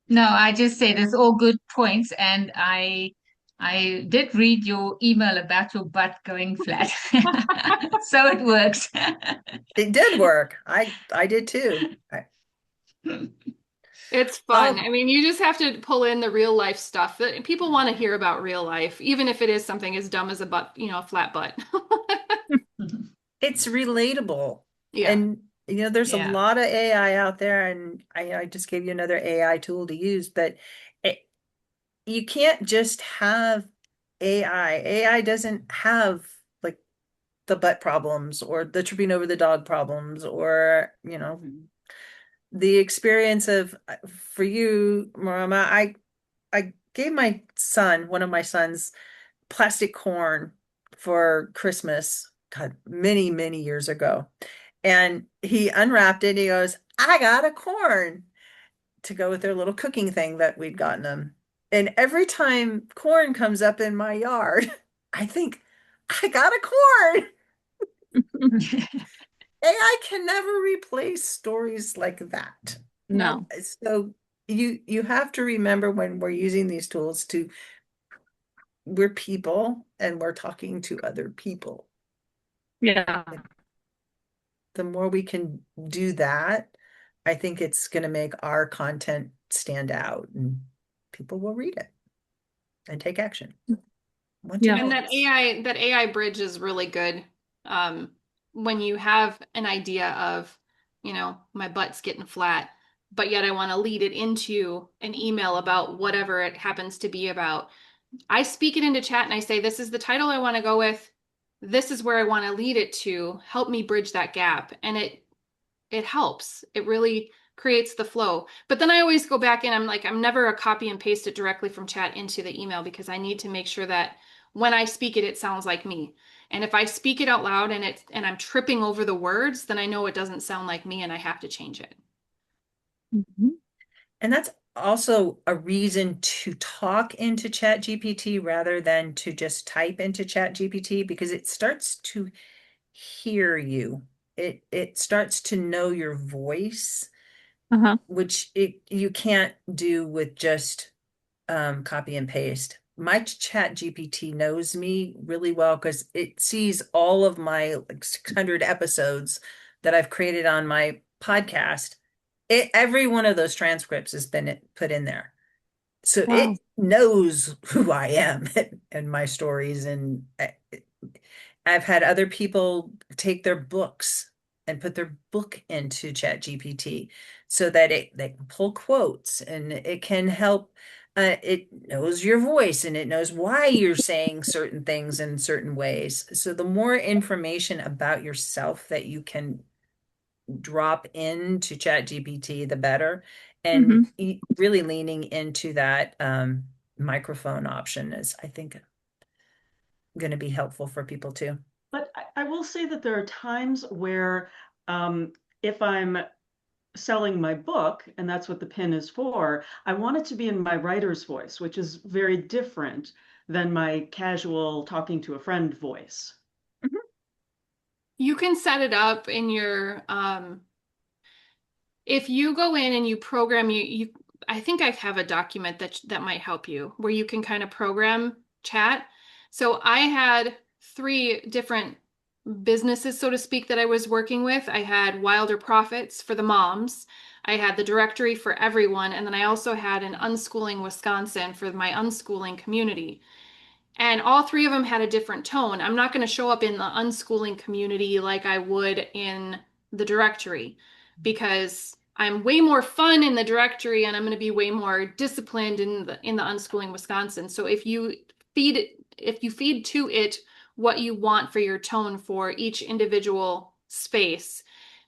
No, I just said it's all good points, and I did read your email about your butt going flat. So it works. It did work. I did too. It's fun. Oh, I mean, you just have to pull in the real life stuff that people want to hear about real life, even if it is something as dumb as a butt, a flat butt. it's relatable. Yeah. And there's a Yeah. lot of AI out there, and I just gave you another AI tool to use, but it, you can't just have AI. AI doesn't have like the butt problems or the tripping over the dog problems or, Mhm. the experience of for you, Marama, I gave my son, one of my sons, plastic corn for Christmas, God, many, many years ago. And he unwrapped it and he goes, I got a corn to go with their little cooking thing that we'd gotten them. And every time corn comes up in my yard, I think, I got a corn. AI can never replace stories like that. Nope. No. So you have to remember when we're using these tools to we're people and we're talking to other people. Yeah. The more we can do that, I think it's going to make our content stand out and people will read it and take action. Want to Yeah. And know that this. AI bridge is really good. Um, when you have an idea of, my butt's getting flat, but yet I want to lead it into an email about whatever it happens to be about. I speak it into chat and I say, this is the title I want to go with. This is where I want to lead it to. Help me bridge that gap. And it helps. It really creates the flow. But then I always go back and I'm like, I'm never a copy and paste it directly from chat into the email because I need to make sure that when I speak it, it sounds like me. And if I speak it out loud and I'm tripping over the words, then I know it doesn't sound like me and I have to change it. Mhm. And that's also a reason to talk into ChatGPT rather than to just type into ChatGPT because it starts to hear you. It starts to know your voice, Uh-huh. which you can't do with just copy and paste. My ChatGPT knows me really well because it sees all of my like 600 episodes that I've created on my podcast every one of those transcripts has been put in there. So Wow. it knows who I am and my stories. And I've had other people take their books and put their book into ChatGPT so that they can pull quotes and it can help. It knows your voice and it knows why you're saying certain things in certain ways. So the more information about yourself that you can drop into ChatGPT, the better. And Hmm. really leaning into that microphone option is, I think, going to be helpful for people too. But I will say that there are times where if I'm selling my book, and that's what the pin is for, I want it to be in my writer's voice, which is very different than my casual talking to a friend voice. Mhm. You can set it up in your if you go in and you program you I think I have a document that might help you where you can kind of program chat. So I had three different businesses, so to speak, that I was working with. I had Wilder Profits for the moms. I had the directory for everyone, and then I also had an Unschooling Wisconsin for my unschooling community. And all three of them had a different tone. I'm not going to show up in the unschooling community like I would in the directory because I'm way more fun in the directory and I'm going to be way more disciplined in the unschooling Wisconsin. So if you feed to it what you want for your tone for each individual space,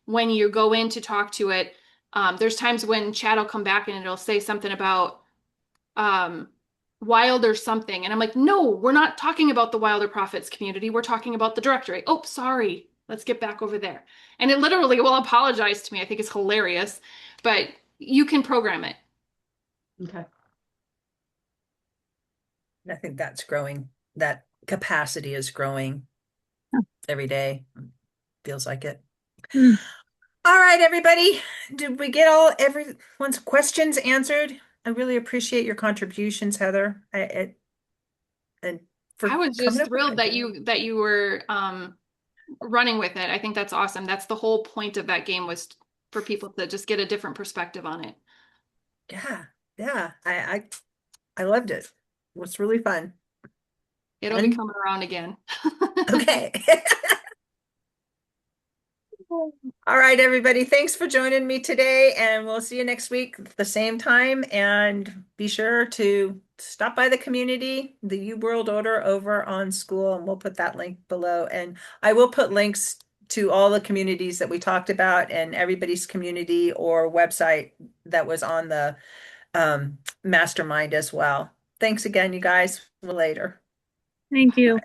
when you go in to talk to it, there's times when chat will come back and it'll say something about um, Wilder something. And I'm like, no, we're not talking about the Wilder Profits community. We're talking about the directory. Oh, sorry. Let's get back over there. And it literally will apologize to me. I think it's hilarious, but you can program it. Okay. I think that's growing. That capacity is growing every day. Feels like it. Mm. All right, everybody. Did we get all everyone's questions answered? I really appreciate your contributions, Heather. And I for was coming just up with thrilled that ideas. you were running with it. I think that's awesome. That's the whole point of that game was for people to just get a different perspective on it. Yeah, yeah. I loved it. It was really fun. It'll be And coming around again. okay. All right, everybody. Thanks for joining me today, and we'll see you next week at the same time. And be sure to stop by the community, the U World Order over on Skool, and we'll put that link below. And I will put links to all the communities that we talked about and everybody's community or website that was on the mastermind as well. Thanks again, you guys. See you later. Thank you.